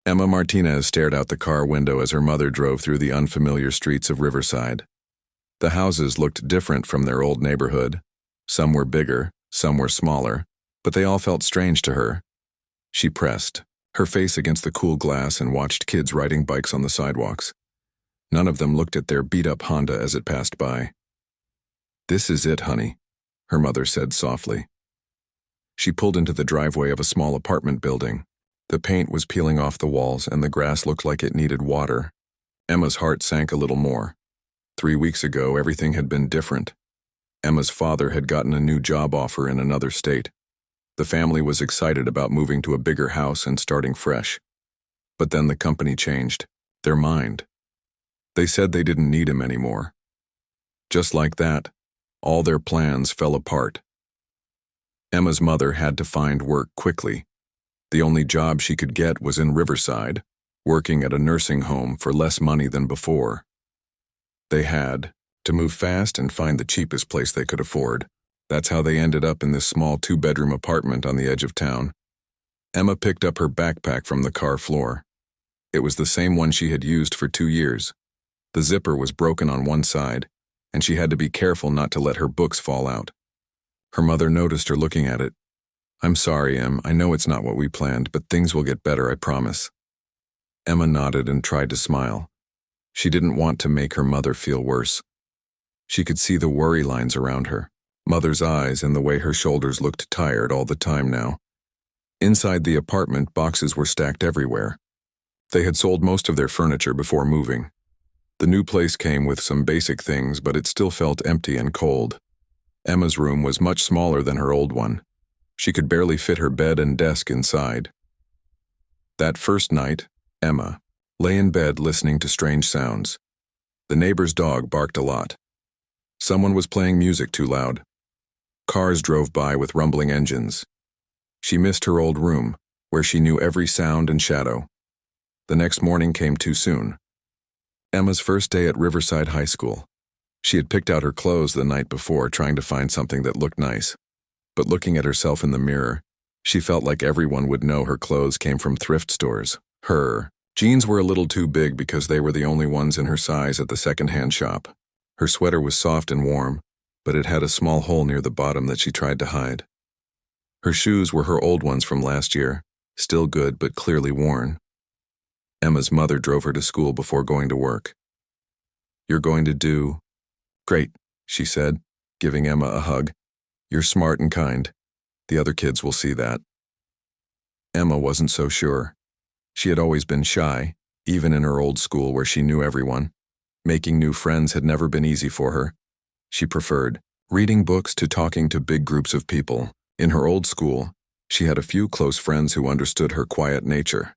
Emma Martinez stared out the car window as her mother drove through the unfamiliar streets of Riverside. The houses looked different from their old neighborhood. Some were bigger, some were smaller, but they all felt strange to her. She pressed her face against the cool glass and watched kids riding bikes on the sidewalks. None of them looked at their beat-up Honda as it passed by. "This is it, honey," her mother said softly. She pulled into the driveway of a small apartment building. The paint was peeling off the walls and the grass looked like it needed water. Emma's heart sank a little more. 3 weeks ago, everything had been different. Emma's father had gotten a new job offer in another state. The family was excited about moving to a bigger house and starting fresh. But then the company changed their mind. They said they didn't need him anymore. Just like that, all their plans fell apart. Emma's mother had to find work quickly. The only job she could get was in Riverside, working at a nursing home for less money than before. They had to move fast and find the cheapest place they could afford. That's how they ended up in this small 2-bedroom apartment on the edge of town. Emma picked up her backpack from the car floor. It was the same one she had used for 2 years. The zipper was broken on one side, and she had to be careful not to let her books fall out. Her mother noticed her looking at it. "I'm sorry, Em, I know it's not what we planned, but things will get better, I promise." Emma nodded and tried to smile. She didn't want to make her mother feel worse. She could see the worry lines around her, Mother's eyes and the way her shoulders looked tired all the time now. Inside the apartment, boxes were stacked everywhere. They had sold most of their furniture before moving. The new place came with some basic things, but it still felt empty and cold. Emma's room was much smaller than her old one. She could barely fit her bed and desk inside. That first night, Emma lay in bed listening to strange sounds. The neighbor's dog barked a lot. Someone was playing music too loud. Cars drove by with rumbling engines. She missed her old room, where she knew every sound and shadow. The next morning came too soon. Emma's first day at Riverside High School. She had picked out her clothes the night before, trying to find something that looked nice. But looking at herself in the mirror, she felt like everyone would know her clothes came from thrift stores. Her jeans were a little too big because they were the only ones in her size at the second-hand shop. Her sweater was soft and warm, but it had a small hole near the bottom that she tried to hide. Her shoes were her old ones from last year, still good but clearly worn. Emma's mother drove her to school before going to work. "You're going to do great," she said, giving Emma a hug. "You're smart and kind. The other kids will see that." Emma wasn't so sure. She had always been shy, even in her old school where she knew everyone. Making new friends had never been easy for her. She preferred reading books to talking to big groups of people. In her old school, she had a few close friends who understood her quiet nature.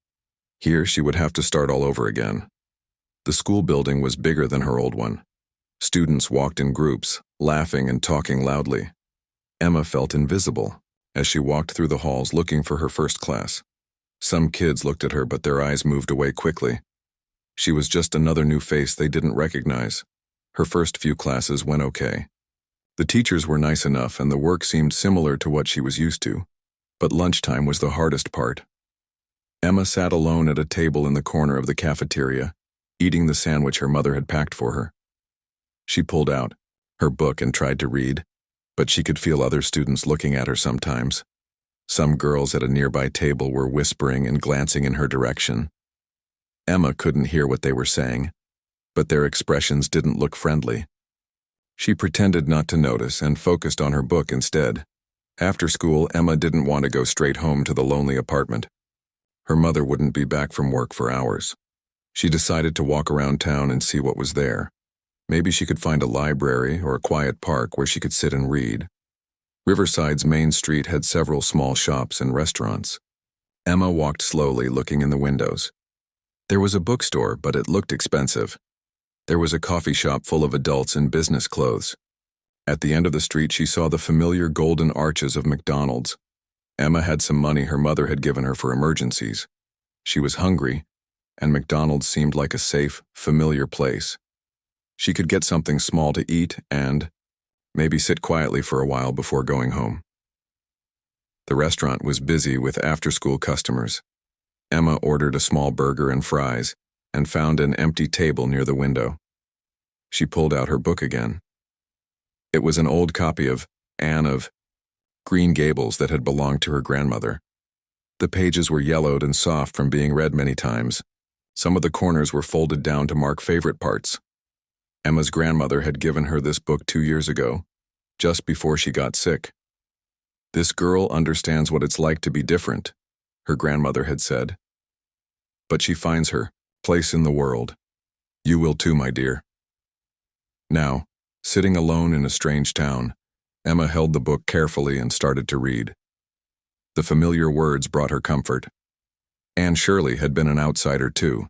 Here, she would have to start all over again. The school building was bigger than her old one. Students walked in groups, laughing and talking loudly. Emma felt invisible as she walked through the halls looking for her first class. Some kids looked at her, but their eyes moved away quickly. She was just another new face they didn't recognize. Her first few classes went okay. The teachers were nice enough and the work seemed similar to what she was used to. But lunchtime was the hardest part. Emma sat alone at a table in the corner of the cafeteria, eating the sandwich her mother had packed for her. She pulled out her book and tried to read, but she could feel other students looking at her sometimes. Some girls at a nearby table were whispering and glancing in her direction. Emma couldn't hear what they were saying, but their expressions didn't look friendly. She pretended not to notice and focused on her book instead. After school, Emma didn't want to go straight home to the lonely apartment. Her mother wouldn't be back from work for hours. She decided to walk around town and see what was there. Maybe she could find a library or a quiet park where she could sit and read. Riverside's main street had several small shops and restaurants. Emma walked slowly, looking in the windows. There was a bookstore, but it looked expensive. There was a coffee shop full of adults in business clothes. At the end of the street, she saw the familiar golden arches of McDonald's. Emma had some money her mother had given her for emergencies. She was hungry, and McDonald's seemed like a safe, familiar place. She could get something small to eat and maybe sit quietly for a while before going home. The restaurant was busy with after-school customers. Emma ordered a small burger and fries and found an empty table near the window. She pulled out her book again. It was an old copy of Anne of Green Gables that had belonged to her grandmother. The pages were yellowed and soft from being read many times. Some of the corners were folded down to mark favorite parts. Emma's grandmother had given her this book 2 years ago, just before she got sick. "This girl understands what it's like to be different," her grandmother had said. "But she finds her place in the world. You will too, my dear." Now, sitting alone in a strange town, Emma held the book carefully and started to read. The familiar words brought her comfort. Anne Shirley had been an outsider too,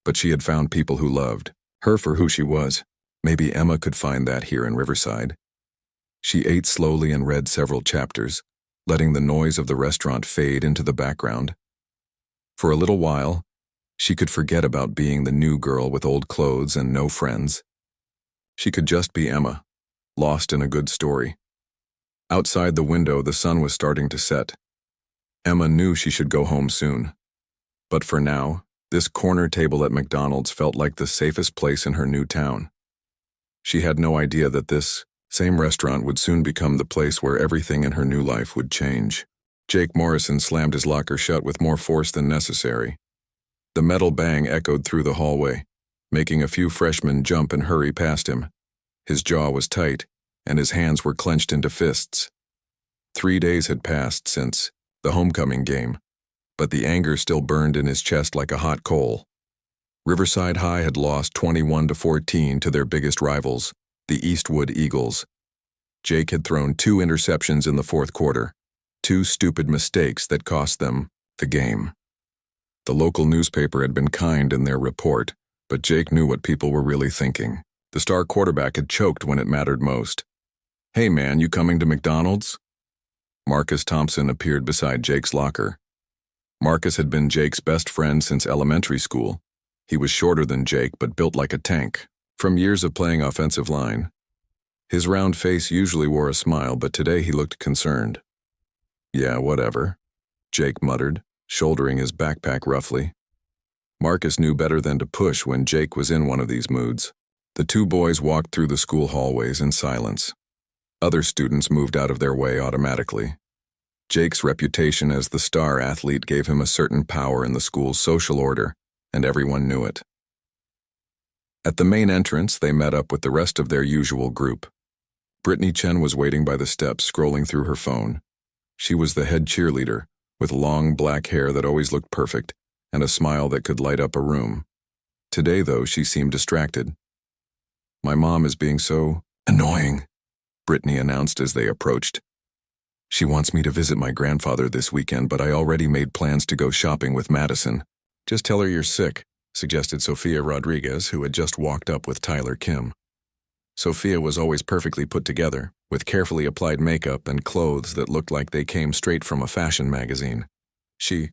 but she had found people who loved her for who she was. Maybe Emma could find that here in Riverside. She ate slowly and read several chapters, letting the noise of the restaurant fade into the background. For a little while, she could forget about being the new girl with old clothes and no friends. She could just be Emma, lost in a good story. Outside the window, the sun was starting to set. Emma knew she should go home soon. But for now, this corner table at McDonald's felt like the safest place in her new town. She had no idea that this same restaurant would soon become the place where everything in her new life would change. Jake Morrison slammed his locker shut with more force than necessary. The metal bang echoed through the hallway, making a few freshmen jump and hurry past him. His jaw was tight, and his hands were clenched into fists. 3 days had passed since the homecoming game, but the anger still burned in his chest like a hot coal. Riverside High had lost 21-14 to their biggest rivals, the Eastwood Eagles. Jake had thrown 2 interceptions in the fourth quarter, 2 stupid mistakes that cost them the game. The local newspaper had been kind in their report, but Jake knew what people were really thinking. The star quarterback had choked when it mattered most. "Hey man, you coming to McDonald's?" Marcus Thompson appeared beside Jake's locker. Marcus had been Jake's best friend since elementary school. He was shorter than Jake but built like a tank, from years of playing offensive line. His round face usually wore a smile, but today he looked concerned. "Yeah, whatever," Jake muttered, shouldering his backpack roughly. Marcus knew better than to push when Jake was in one of these moods. The 2 boys walked through the school hallways in silence. Other students moved out of their way automatically. Jake's reputation as the star athlete gave him a certain power in the school's social order, and everyone knew it. At the main entrance, they met up with the rest of their usual group. Brittany Chen was waiting by the steps, scrolling through her phone. She was the head cheerleader, with long black hair that always looked perfect, and a smile that could light up a room. Today, though, she seemed distracted. "My mom is being so annoying," Brittany announced as they approached. "She wants me to visit my grandfather this weekend, but I already made plans to go shopping with Madison." "Just tell her you're sick," suggested Sophia Rodriguez, who had just walked up with Tyler Kim. Sophia was always perfectly put together, with carefully applied makeup and clothes that looked like they came straight from a fashion magazine. She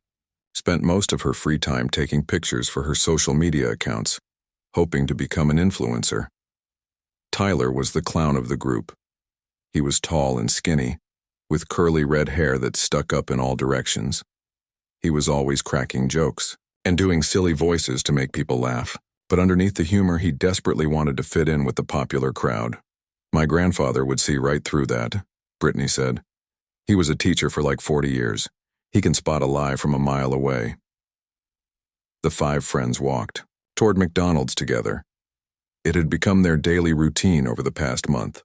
spent most of her free time taking pictures for her social media accounts, hoping to become an influencer. Tyler was the clown of the group. He was tall and skinny, with curly red hair that stuck up in all directions. He was always cracking jokes and doing silly voices to make people laugh, but underneath the humor he desperately wanted to fit in with the popular crowd. "My grandfather would see right through that," Brittany said. "He was a teacher for like 40 years. He can spot a lie from a mile away." The 5 friends walked toward McDonald's together. It had become their daily routine over the past month.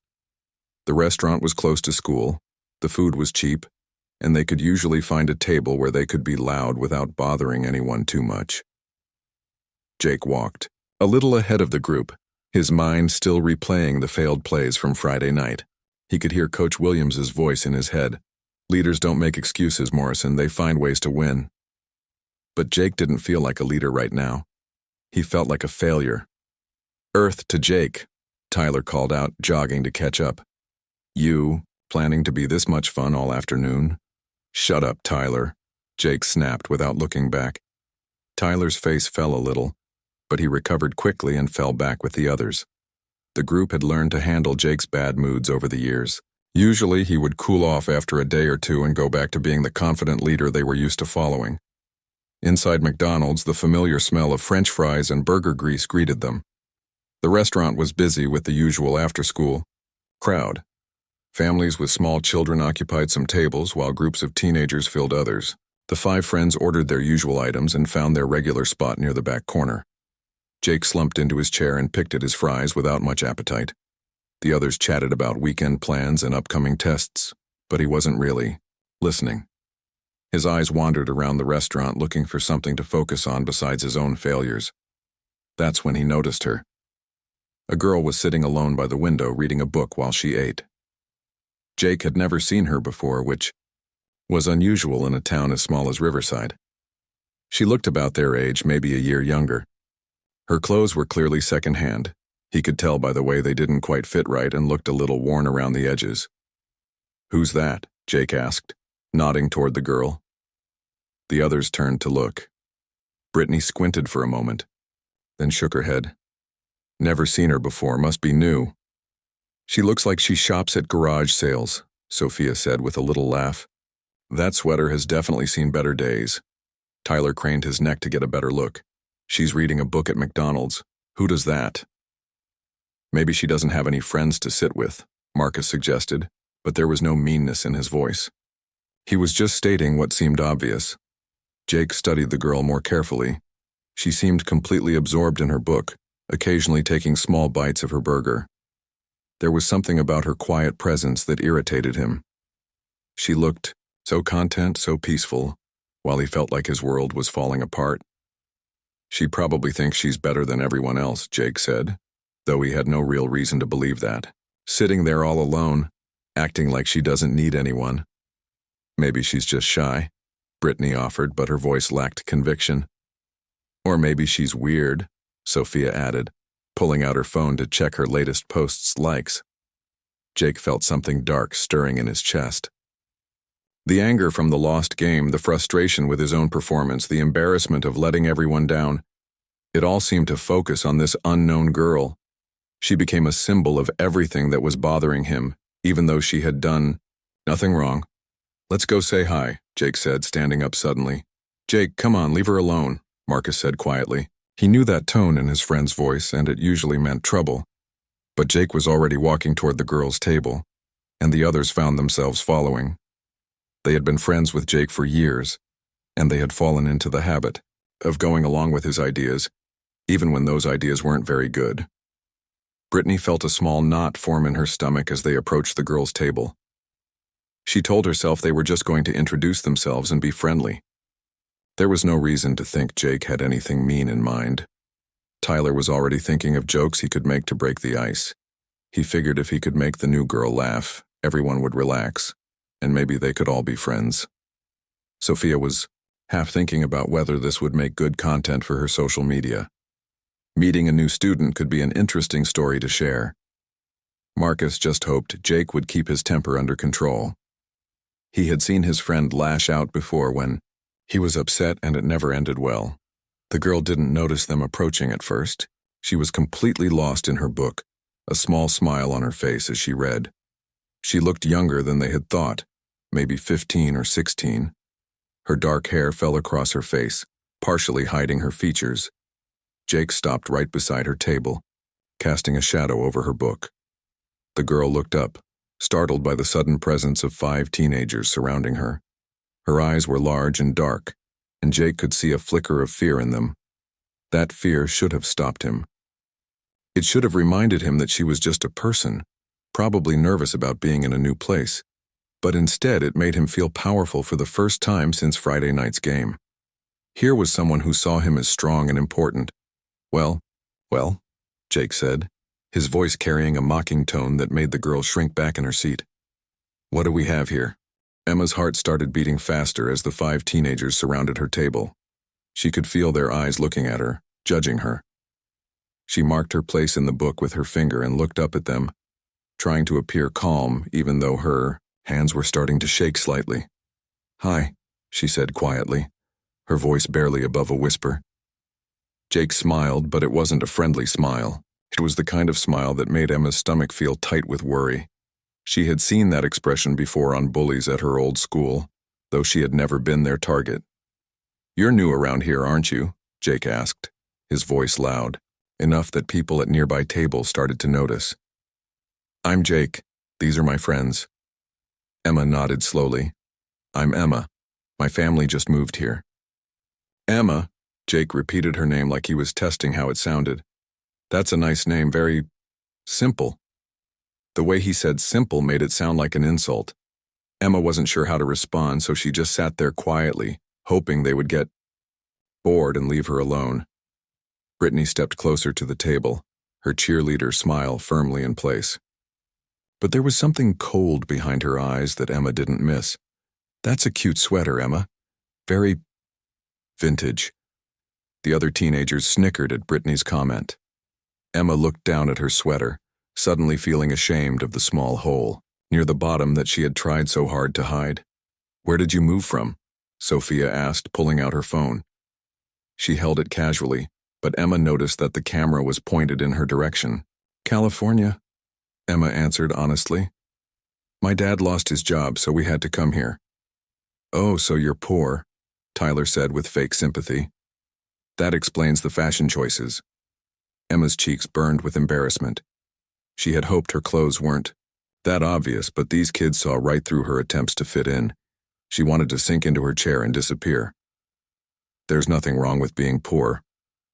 The restaurant was close to school, the food was cheap, and they could usually find a table where they could be loud without bothering anyone too much. Jake walked a little ahead of the group, his mind still replaying the failed plays from Friday night. He could hear Coach Williams's voice in his head. "Leaders don't make excuses, Morrison. They find ways to win." But Jake didn't feel like a leader right now. He felt like a failure. "Earth to Jake," Tyler called out, jogging to catch up. "You, planning to be this much fun all afternoon?" "Shut up, Tyler," Jake snapped without looking back. Tyler's face fell a little, but he recovered quickly and fell back with the others. The group had learned to handle Jake's bad moods over the years. Usually he would cool off after a day or two and go back to being the confident leader they were used to following. Inside McDonald's, the familiar smell of French fries and burger grease greeted them. The restaurant was busy with the usual after-school crowd. Families with small children occupied some tables while groups of teenagers filled others. The five friends ordered their usual items and found their regular spot near the back corner. Jake slumped into his chair and picked at his fries without much appetite. The others chatted about weekend plans and upcoming tests, but he wasn't really listening. His eyes wandered around the restaurant looking for something to focus on besides his own failures. That's when he noticed her. A girl was sitting alone by the window reading a book while she ate. Jake had never seen her before, which was unusual in a town as small as Riverside. She looked about their age, maybe a year younger. Her clothes were clearly secondhand. He could tell by the way they didn't quite fit right and looked a little worn around the edges. "Who's that?" Jake asked, nodding toward the girl. The others turned to look. Brittany squinted for a moment, then shook her head. "Never seen her before, must be new." "She looks like she shops at garage sales," Sophia said with a little laugh. "That sweater has definitely seen better days." Tyler craned his neck to get a better look. "She's reading a book at McDonald's. Who does that?" "Maybe she doesn't have any friends to sit with," Marcus suggested, but there was no meanness in his voice. He was just stating what seemed obvious. Jake studied the girl more carefully. She seemed completely absorbed in her book, occasionally taking small bites of her burger. There was something about her quiet presence that irritated him. She looked so content, so peaceful, while he felt like his world was falling apart. "She probably thinks she's better than everyone else," Jake said, though he had no real reason to believe that. "Sitting there all alone, acting like she doesn't need anyone." "Maybe she's just shy," Brittany offered, but her voice lacked conviction. "Or maybe she's weird," Sophia added, pulling out her phone to check her latest post's likes. Jake felt something dark stirring in his chest. The anger from the lost game, the frustration with his own performance, the embarrassment of letting everyone down, it all seemed to focus on this unknown girl. She became a symbol of everything that was bothering him, even though she had done nothing wrong. "Let's go say hi," Jake said, standing up suddenly. "Jake, come on, leave her alone," Marcus said quietly. He knew that tone in his friend's voice, and it usually meant trouble. But Jake was already walking toward the girls' table, and the others found themselves following. They had been friends with Jake for years, and they had fallen into the habit of going along with his ideas, even when those ideas weren't very good. Brittany felt a small knot form in her stomach as they approached the girls' table. She told herself they were just going to introduce themselves and be friendly. There was no reason to think Jake had anything mean in mind. Tyler was already thinking of jokes he could make to break the ice. He figured if he could make the new girl laugh, everyone would relax, and maybe they could all be friends. Sophia was half thinking about whether this would make good content for her social media. Meeting a new student could be an interesting story to share. Marcus just hoped Jake would keep his temper under control. He had seen his friend lash out before when he was upset, and it never ended well. The girl didn't notice them approaching at first. She was completely lost in her book, a small smile on her face as she read. She looked younger than they had thought, maybe 15 or 16. Her dark hair fell across her face, partially hiding her features. Jake stopped right beside her table, casting a shadow over her book. The girl looked up, startled by the sudden presence of 5 teenagers surrounding her. Her eyes were large and dark, and Jake could see a flicker of fear in them. That fear should have stopped him. It should have reminded him that she was just a person, probably nervous about being in a new place, but instead it made him feel powerful for the first time since Friday night's game. Here was someone who saw him as strong and important. Well, Jake said, his voice carrying a mocking tone that made the girl shrink back in her seat. "What do we have here?" Emma's heart started beating faster as the 5 teenagers surrounded her table. She could feel their eyes looking at her, judging her. She marked her place in the book with her finger and looked up at them, trying to appear calm even though her hands were starting to shake slightly. "Hi," she said quietly, her voice barely above a whisper. Jake smiled, but it wasn't a friendly smile. It was the kind of smile that made Emma's stomach feel tight with worry. She had seen that expression before on Bullies at her old school, though she had never been their target. "You're new around here, aren't you?" Jake asked, his voice loud, enough that people at nearby tables started to notice. "I'm Jake. These are my friends." Emma nodded slowly. "I'm Emma. My family just moved here." "Emma?" Jake repeated her name like he was testing how it sounded. "That's a nice name, very simple." The way he said simple made it sound like an insult. Emma wasn't sure how to respond, so she just sat there quietly, hoping they would get bored and leave her alone. Brittany stepped closer to the table, her cheerleader smile firmly in place. But there was something cold behind her eyes that Emma didn't miss. "That's a cute sweater, Emma. Very vintage." The other teenagers snickered at Brittany's comment. Emma looked down at her sweater, suddenly feeling ashamed of the small hole near the bottom that she had tried so hard to hide. "Where did you move from?" Sophia asked, pulling out her phone. She held it casually, but Emma noticed that the camera was pointed in her direction. "California," Emma answered honestly. "My dad lost his job, so we had to come here." "Oh, so you're poor," Tyler said with fake sympathy. "That explains the fashion choices." Emma's cheeks burned with embarrassment. She had hoped her clothes weren't that obvious, but these kids saw right through her attempts to fit in. She wanted to sink into her chair and disappear. "There's nothing wrong with being poor,"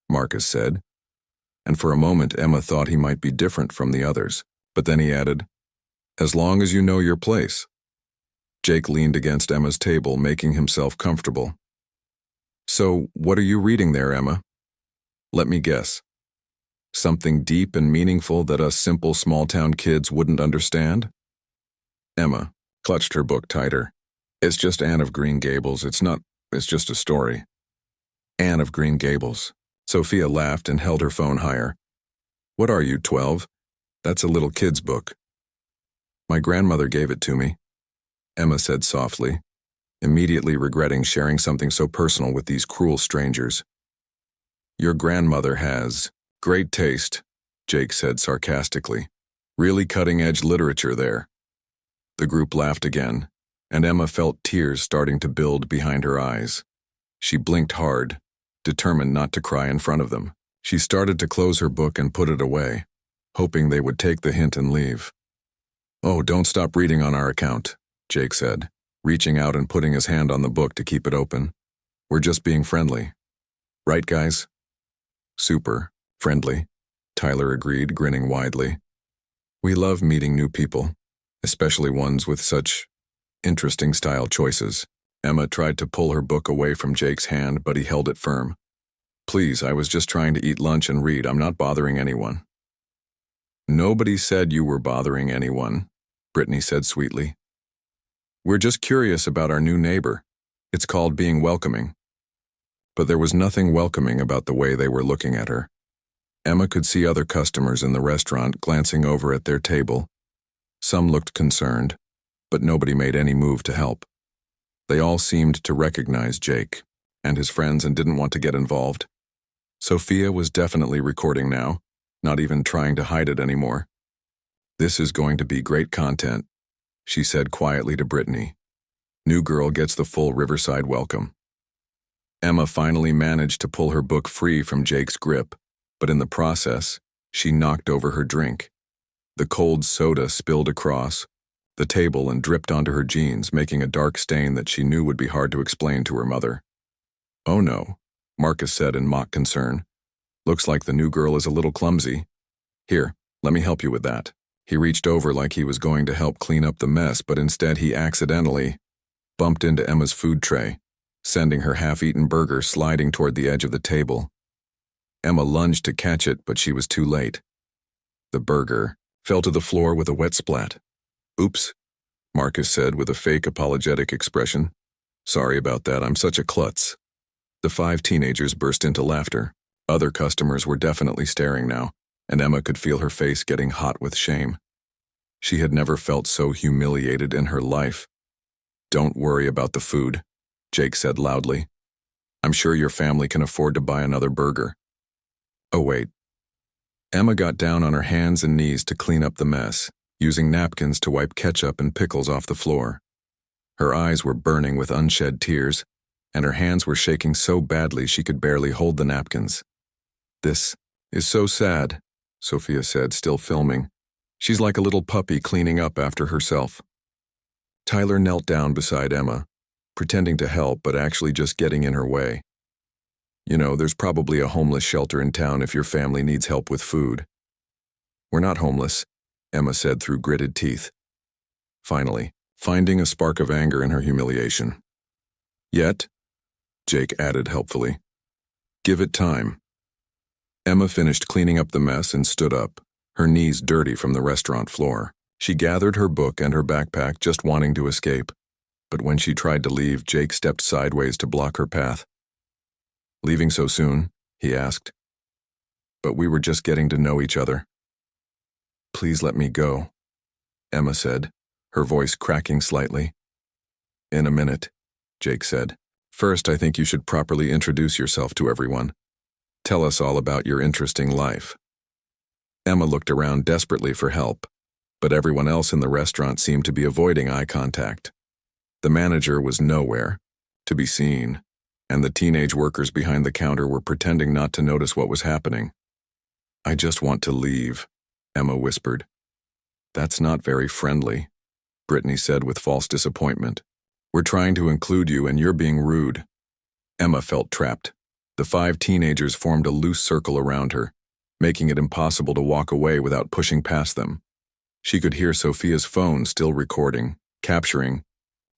Marcus said. And for a moment Emma thought he might be different from the others, but then he added, "As long as you know your place." Jake leaned against Emma's table, making himself comfortable. "So, what are you reading there, Emma?" "Let me guess. Something deep and meaningful that us simple small-town kids wouldn't understand?" Emma clutched her book tighter. "It's just Anne of Green Gables. It's just a story." "Anne of Green Gables." Sophia laughed and held her phone higher. "What are you, 12? That's a little kid's book." "My grandmother gave it to me," Emma said softly, immediately regretting sharing something so personal with these cruel strangers. "Your grandmother has great taste," Jake said sarcastically. "Really cutting-edge literature there." The group laughed again, and Emma felt tears starting to build behind her eyes. She blinked hard, determined not to cry in front of them. She started to close her book and put it away, hoping they would take the hint and leave. "Oh, don't stop reading on our account," Jake said, reaching out and putting his hand on the book to keep it open. "We're just being friendly. Right, guys?" "Super friendly," Tyler agreed, grinning widely. "We love meeting new people, especially ones with such interesting style choices." Emma tried to pull her book away from Jake's hand, but he held it firm. "Please, I was just trying to eat lunch and read. I'm not bothering anyone." "Nobody said you were bothering anyone," Brittany said sweetly. "We're just curious about our new neighbor. It's called being welcoming." But there was nothing welcoming about the way they were looking at her. Emma could see other customers in the restaurant glancing over at their table. Some looked concerned, but nobody made any move to help. They all seemed to recognize Jake and his friends and didn't want to get involved. Sophia was definitely recording now, not even trying to hide it anymore. "This is going to be great content," she said quietly to Brittany. "New girl gets the full Riverside welcome." Emma finally managed to pull her book free from Jake's grip, but in the process, she knocked over her drink. The cold soda spilled across the table and dripped onto her jeans, making a dark stain that she knew would be hard to explain to her mother. "Oh no," Marcus said in mock concern. "Looks like the new girl is a little clumsy. Here, let me help you with that." He reached over like he was going to help clean up the mess, but instead he accidentally bumped into Emma's food tray, sending her half-eaten burger sliding toward the edge of the table. Emma lunged to catch it, but she was too late. The burger fell to the floor with a wet splat. "Oops," Marcus said with a fake apologetic expression. "Sorry about that, I'm such a klutz." The 5 teenagers burst into laughter. Other customers were definitely staring now, and Emma could feel her face getting hot with shame. She had never felt so humiliated in her life. "Don't worry about the food," Jake said loudly. "I'm sure your family can afford to buy another burger." "Oh wait." Emma got down on her hands and knees to clean up the mess, using napkins to wipe ketchup and pickles off the floor. Her eyes were burning with unshed tears, and her hands were shaking so badly she could barely hold the napkins. "This is so sad," Sophia said, still filming. "She's like a little puppy cleaning up after herself." Tyler knelt down beside Emma, pretending to help but actually just getting in her way. "You know, there's probably a homeless shelter in town if your family needs help with food." "We're not homeless," Emma said through gritted teeth, finally finding a spark of anger in her humiliation. "Yet," Jake added helpfully. "Give it time." Emma finished cleaning up the mess and stood up, her knees dirty from the restaurant floor. She gathered her book and her backpack, just wanting to escape. But when she tried to leave, Jake stepped sideways to block her path. "Leaving so soon?" he asked. "But we were just getting to know each other." "Please let me go," Emma said, her voice cracking slightly. "In a minute," Jake said. "First, I think you should properly introduce yourself to everyone. Tell us all about your interesting life." Emma looked around desperately for help, but everyone else in the restaurant seemed to be avoiding eye contact. The manager was nowhere to be seen, and the teenage workers behind the counter were pretending not to notice what was happening. "I just want to leave," Emma whispered. "That's not very friendly," Brittany said with false disappointment. "We're trying to include you and you're being rude." Emma felt trapped. The 5 teenagers formed a loose circle around her, making it impossible to walk away without pushing past them. She could hear Sophia's phone still recording, capturing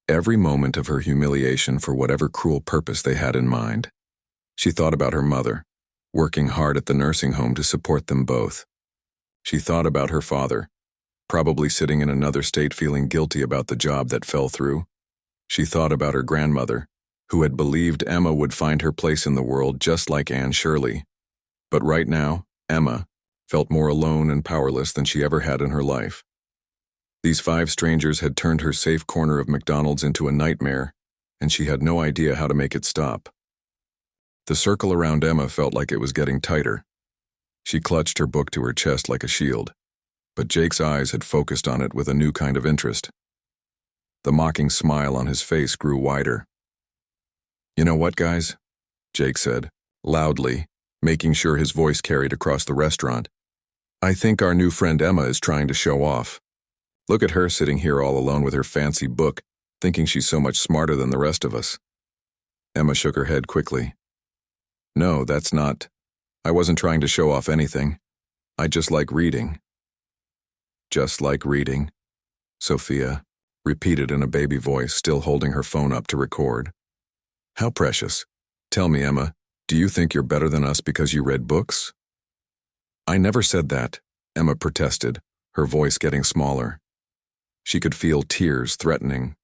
every moment of her humiliation for whatever cruel purpose they had in mind. She thought about her mother, working hard at the nursing home to support them both. She thought about her father, probably sitting in another state feeling guilty about the job that fell through. She thought about her grandmother, who had believed Emma would find her place in the world just like Anne Shirley. But right now, Emma felt more alone and powerless than she ever had in her life. These 5 strangers had turned her safe corner of McDonald's into a nightmare, and she had no idea how to make it stop. The circle around Emma felt like it was getting tighter. She clutched her book to her chest like a shield, but Jake's eyes had focused on it with a new kind of interest. The mocking smile on his face grew wider. "You know what, guys?" Jake said, loudly, making sure his voice carried across the restaurant. "I think our new friend Emma is trying to show off. Look at her sitting here all alone with her fancy book, thinking she's so much smarter than the rest of us." Emma shook her head quickly. "No, that's not. I wasn't trying to show off anything. I just like reading." "Just like reading," Sophia repeated in a baby voice, still holding her phone up to record. "How precious. Tell me, Emma, do you think you're better than us because you read books?" "I never said that," Emma protested, her voice getting smaller. She could feel tears threatening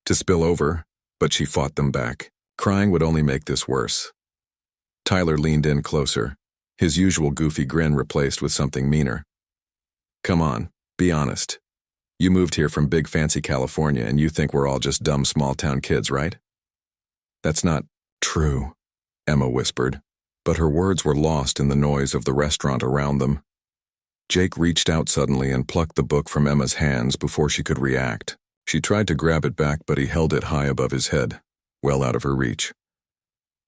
to spill over, but she fought them back. Crying would only make this worse. Tyler leaned in closer, his usual goofy grin replaced with something meaner. "Come on, be honest. You moved here from big fancy California and you think we're all just dumb small-town kids, right?" "That's not true," Emma whispered, but her words were lost in the noise of the restaurant around them. Jake reached out suddenly and plucked the book from Emma's hands before she could react. She tried to grab it back, but he held it high above his head, well out of her reach.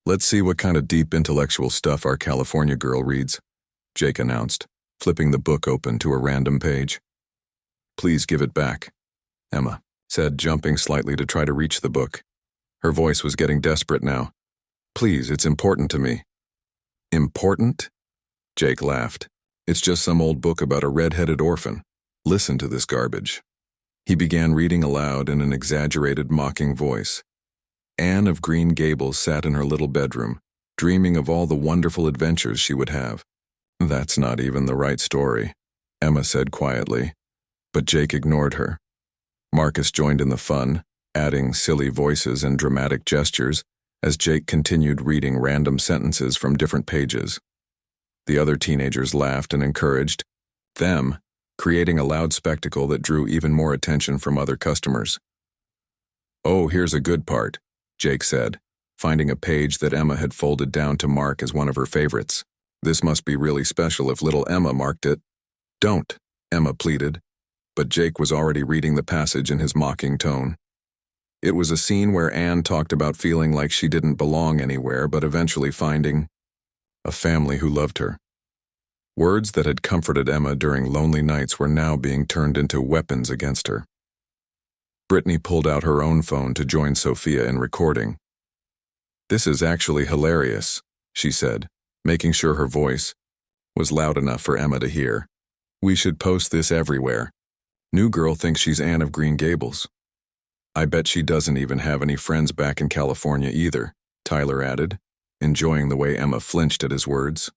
"Let's see what kind of deep intellectual stuff our California girl reads," Jake announced, flipping the book open to a random page. "Please give it back," Emma said, jumping slightly to try to reach the book. Her voice was getting desperate now. "Please, it's important to me." "Important?" Jake laughed. "It's just some old book about a red-headed orphan. Listen to this garbage." He began reading aloud in an exaggerated, mocking voice. Anne of Green Gables sat in her little bedroom, dreaming of all the wonderful adventures she would have. "That's not even the right story," Emma said quietly, but Jake ignored her. Marcus joined in the fun, adding silly voices and dramatic gestures as Jake continued reading random sentences from different pages. The other teenagers laughed and encouraged them, creating a loud spectacle that drew even more attention from other customers. "Oh, here's a good part," Jake said, finding a page that Emma had folded down to mark as one of her favorites. "This must be really special if little Emma marked it." "Don't," Emma pleaded, but Jake was already reading the passage in his mocking tone. It was a scene where Anne talked about feeling like she didn't belong anywhere, but eventually finding a family who loved her. Words that had comforted Emma during lonely nights were now being turned into weapons against her. Brittany pulled out her own phone to join Sophia in recording. "This is actually hilarious," she said, making sure her voice was loud enough for Emma to hear. "We should post this everywhere. New girl thinks she's Anne of Green Gables. I bet she doesn't even have any friends back in California either," Tyler added, enjoying the way Emma flinched at his words.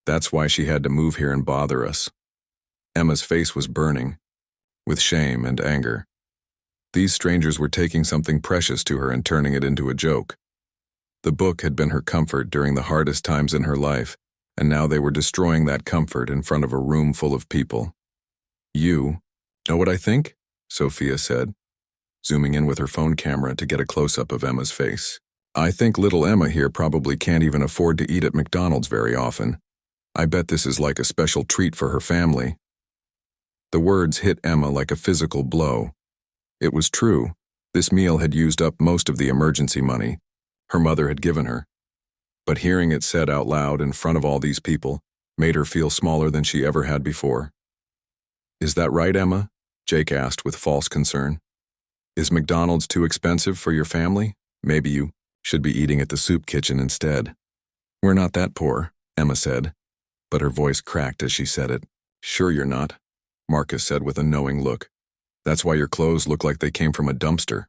"That's why she had to move here and bother us." Emma's face was burning, with shame and anger. These strangers were taking something precious to her and turning it into a joke. The book had been her comfort during the hardest times in her life, and now they were destroying that comfort in front of a room full of people. "You know what I think?" Sophia said, zooming in with her phone camera to get a close-up of Emma's face. "I think little Emma here probably can't even afford to eat at McDonald's very often. I bet this is like a special treat for her family." The words hit Emma like a physical blow. It was true. This meal had used up most of the emergency money her mother had given her. But hearing it said out loud in front of all these people made her feel smaller than she ever had before. "Is that right, Emma?" Jake asked with false concern. "Is McDonald's too expensive for your family? Maybe you should be eating at the soup kitchen instead." "We're not that poor," Emma said, but her voice cracked as she said it. "Sure you're not," Marcus said with a knowing look. "That's why your clothes look like they came from a dumpster."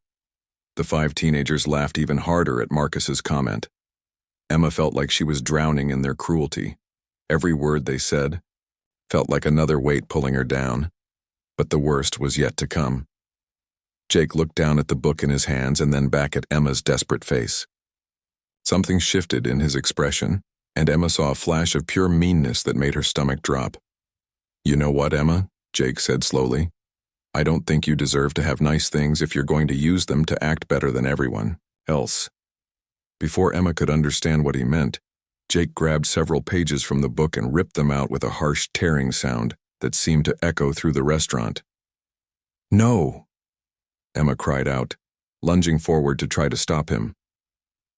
The 5 teenagers laughed even harder at Marcus's comment. Emma felt like she was drowning in their cruelty. Every word they said felt like another weight pulling her down, but the worst was yet to come. Jake looked down at the book in his hands and then back at Emma's desperate face. Something shifted in his expression, and Emma saw a flash of pure meanness that made her stomach drop. "You know what, Emma?" Jake said slowly. "I don't think you deserve to have nice things if you're going to use them to act better than everyone else." Before Emma could understand what he meant, Jake grabbed several pages from the book and ripped them out with a harsh tearing sound that seemed to echo through the restaurant. "No!" Emma cried out, lunging forward to try to stop him.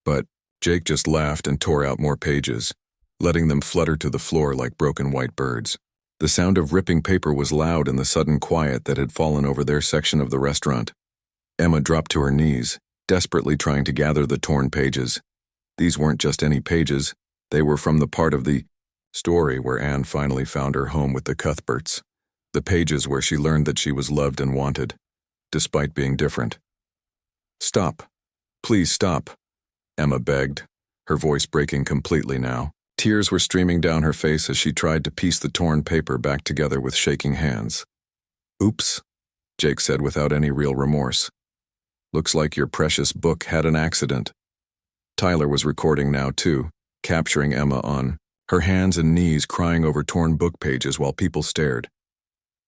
But Jake just laughed and tore out more pages, letting them flutter to the floor like broken white birds. The sound of ripping paper was loud in the sudden quiet that had fallen over their section of the restaurant. Emma dropped to her knees, desperately trying to gather the torn pages. These weren't just any pages, they were from the part of the story where Anne finally found her home with the Cuthberts. The pages where she learned that she was loved and wanted, despite being different. "Stop. Please stop," Emma begged, her voice breaking completely now. Tears were streaming down her face as she tried to piece the torn paper back together with shaking hands. "Oops," Jake said without any real remorse. "Looks like your precious book had an accident." Tyler was recording now too, capturing Emma on her hands and knees crying over torn book pages while people stared.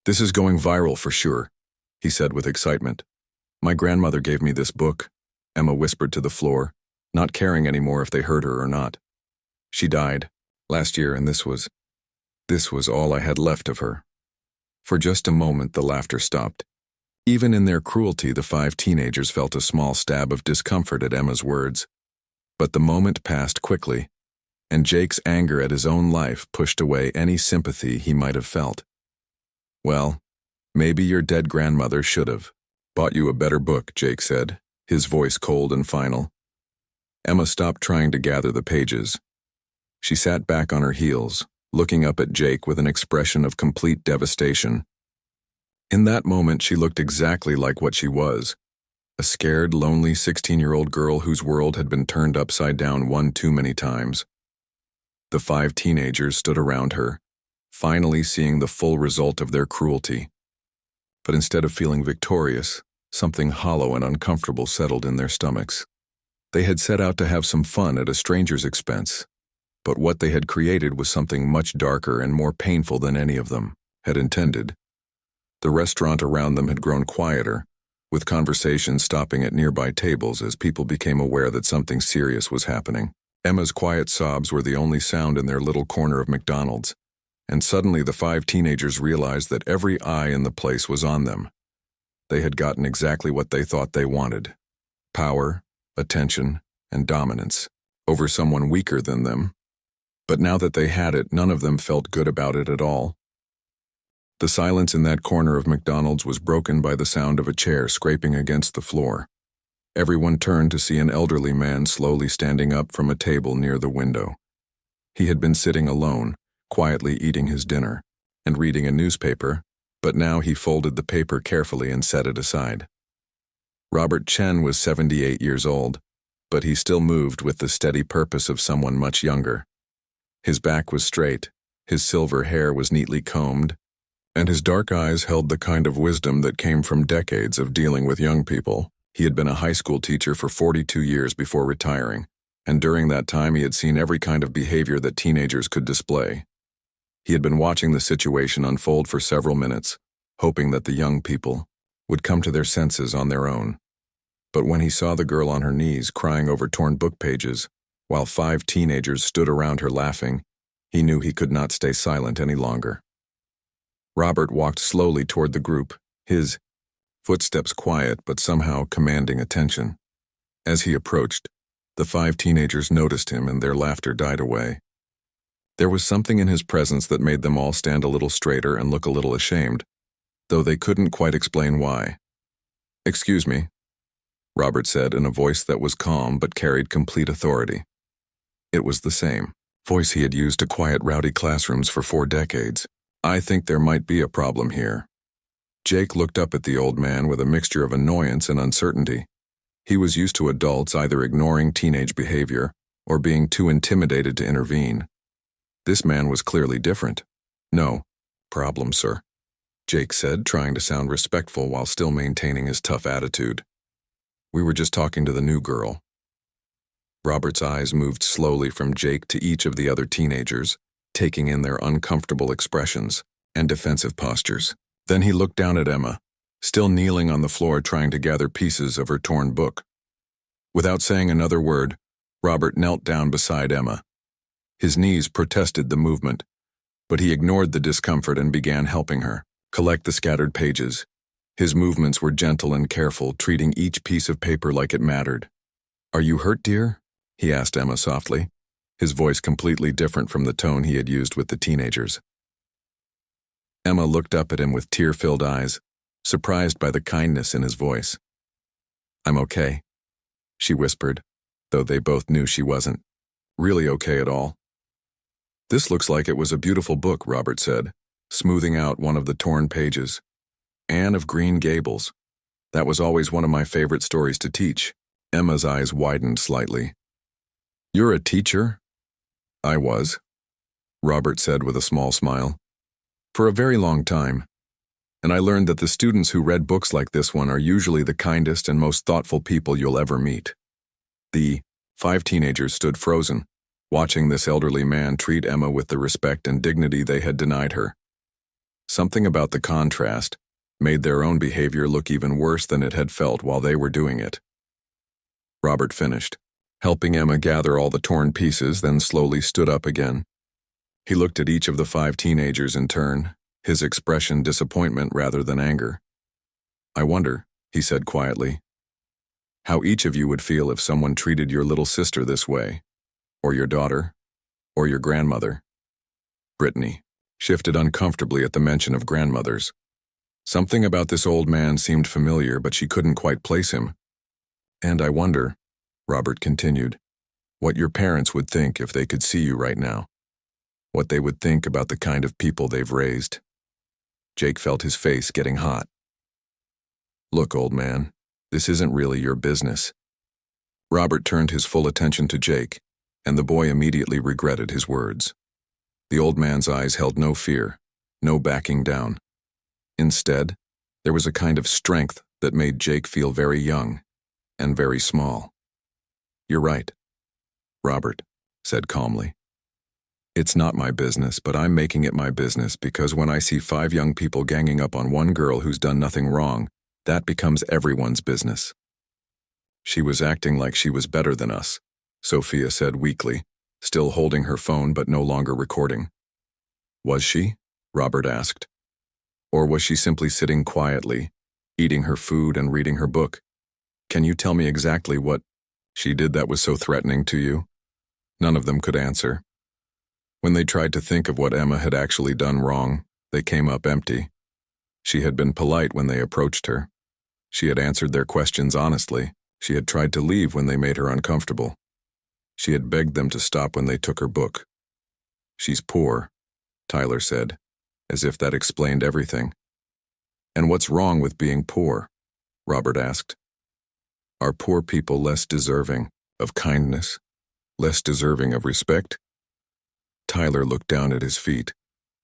"This is going viral for sure," he said with excitement. "My grandmother gave me this book," Emma whispered to the floor, not caring anymore if they heard her or not. "She died last year, and this was all I had left of her." For just a moment the laughter stopped. Even in their cruelty, the 5 teenagers felt a small stab of discomfort at Emma's words. But the moment passed quickly, and Jake's anger at his own life pushed away any sympathy he might have felt. "Well, maybe your dead grandmother should have bought you a better book," Jake said, his voice cold and final. Emma stopped trying to gather the pages. She sat back on her heels, looking up at Jake with an expression of complete devastation. In that moment, she looked exactly like what she was, a scared, lonely 16-year-old girl whose world had been turned upside down one too many times. The 5 teenagers stood around her, finally seeing the full result of their cruelty. But instead of feeling victorious, something hollow and uncomfortable settled in their stomachs. They had set out to have some fun at a stranger's expense, but what they had created was something much darker and more painful than any of them had intended. The restaurant around them had grown quieter, with conversations stopping at nearby tables as people became aware that something serious was happening. Emma's quiet sobs were the only sound in their little corner of McDonald's, and suddenly the 5 teenagers realized that every eye in the place was on them. They had gotten exactly what they thought they wanted: power, attention, and dominance over someone weaker than them. But now that they had it, none of them felt good about it at all. The silence in that corner of McDonald's was broken by the sound of a chair scraping against the floor. Everyone turned to see an elderly man slowly standing up from a table near the window. He had been sitting alone, quietly eating his dinner, and reading a newspaper, but now he folded the paper carefully and set it aside. Robert Chen was 78 years old, but he still moved with the steady purpose of someone much younger. His back was straight, his silver hair was neatly combed, and his dark eyes held the kind of wisdom that came from decades of dealing with young people. He had been a high school teacher for 42 years before retiring, and during that time he had seen every kind of behavior that teenagers could display. He had been watching the situation unfold for several minutes, hoping that the young people would come to their senses on their own. But when he saw the girl on her knees crying over torn book pages, while 5 teenagers stood around her laughing, he knew he could not stay silent any longer. Robert walked slowly toward the group, his footsteps quiet but somehow commanding attention. As he approached, the 5 teenagers noticed him and their laughter died away. There was something in his presence that made them all stand a little straighter and look a little ashamed, though they couldn't quite explain why. "Excuse me," Robert said in a voice that was calm but carried complete authority. It was the same voice he had used to quiet rowdy classrooms for 4 decades. "I think there might be a problem here." Jake looked up at the old man with a mixture of annoyance and uncertainty. He was used to adults either ignoring teenage behavior or being too intimidated to intervene. This man was clearly different. "No problem, sir," Jake said, trying to sound respectful while still maintaining his tough attitude. "We were just talking to the new girl." Robert's eyes moved slowly from Jake to each of the other teenagers, taking in their uncomfortable expressions and defensive postures. Then he looked down at Emma, still kneeling on the floor trying to gather pieces of her torn book. Without saying another word, Robert knelt down beside Emma. His knees protested the movement, but he ignored the discomfort and began helping her collect the scattered pages. His movements were gentle and careful, treating each piece of paper like it mattered. "Are you hurt, dear?" he asked Emma softly, his voice completely different from the tone he had used with the teenagers. Emma looked up at him with tear-filled eyes, surprised by the kindness in his voice. "I'm okay," she whispered, though they both knew she wasn't really okay at all. "This looks like it was a beautiful book," Robert said, smoothing out one of the torn pages. "Anne of Green Gables. That was always one of my favorite stories to teach." Emma's eyes widened slightly. "You're a teacher?" "I was," Robert said with a small smile. "For a very long time. And I learned that the students who read books like this one are usually the kindest and most thoughtful people you'll ever meet." The 5 teenagers stood frozen, watching this elderly man treat Emma with the respect and dignity they had denied her. Something about the contrast made their own behavior look even worse than it had felt while they were doing it. Robert finished, helping Emma gather all the torn pieces, then slowly stood up again. He looked at each of the 5 teenagers in turn, his expression disappointment rather than anger. "I wonder," he said quietly, "how each of you would feel if someone treated your little sister this way, or your daughter, or your grandmother." Brittany shifted uncomfortably at the mention of grandmothers. Something about this old man seemed familiar, but she couldn't quite place him. "And I wonder," Robert continued, "what your parents would think if they could see you right now. What they would think about the kind of people they've raised." Jake felt his face getting hot. "Look, old man, this isn't really your business." Robert turned his full attention to Jake, and the boy immediately regretted his words. The old man's eyes held no fear, no backing down. Instead, there was a kind of strength that made Jake feel very young and very small. "You're right," Robert said calmly. "It's not my business, but I'm making it my business because when I see 5 young people ganging up on one girl who's done nothing wrong, that becomes everyone's business." "She was acting like she was better than us," Sophia said weakly, still holding her phone but no longer recording. "Was she?" Robert asked. "Or was she simply sitting quietly, eating her food and reading her book. Can you tell me exactly what she did that was so threatening to you? None of them could answer. When they tried to think of what Emma had actually done wrong, they came up empty. She had been polite when they approached her. She had answered their questions honestly. She had tried to leave when they made her uncomfortable. She had begged them to stop when they took her book. "She's poor," Tyler said, as if that explained everything. "And what's wrong with being poor?" Robert asked. "Are poor people less deserving of kindness, less deserving of respect?" Tyler looked down at his feet,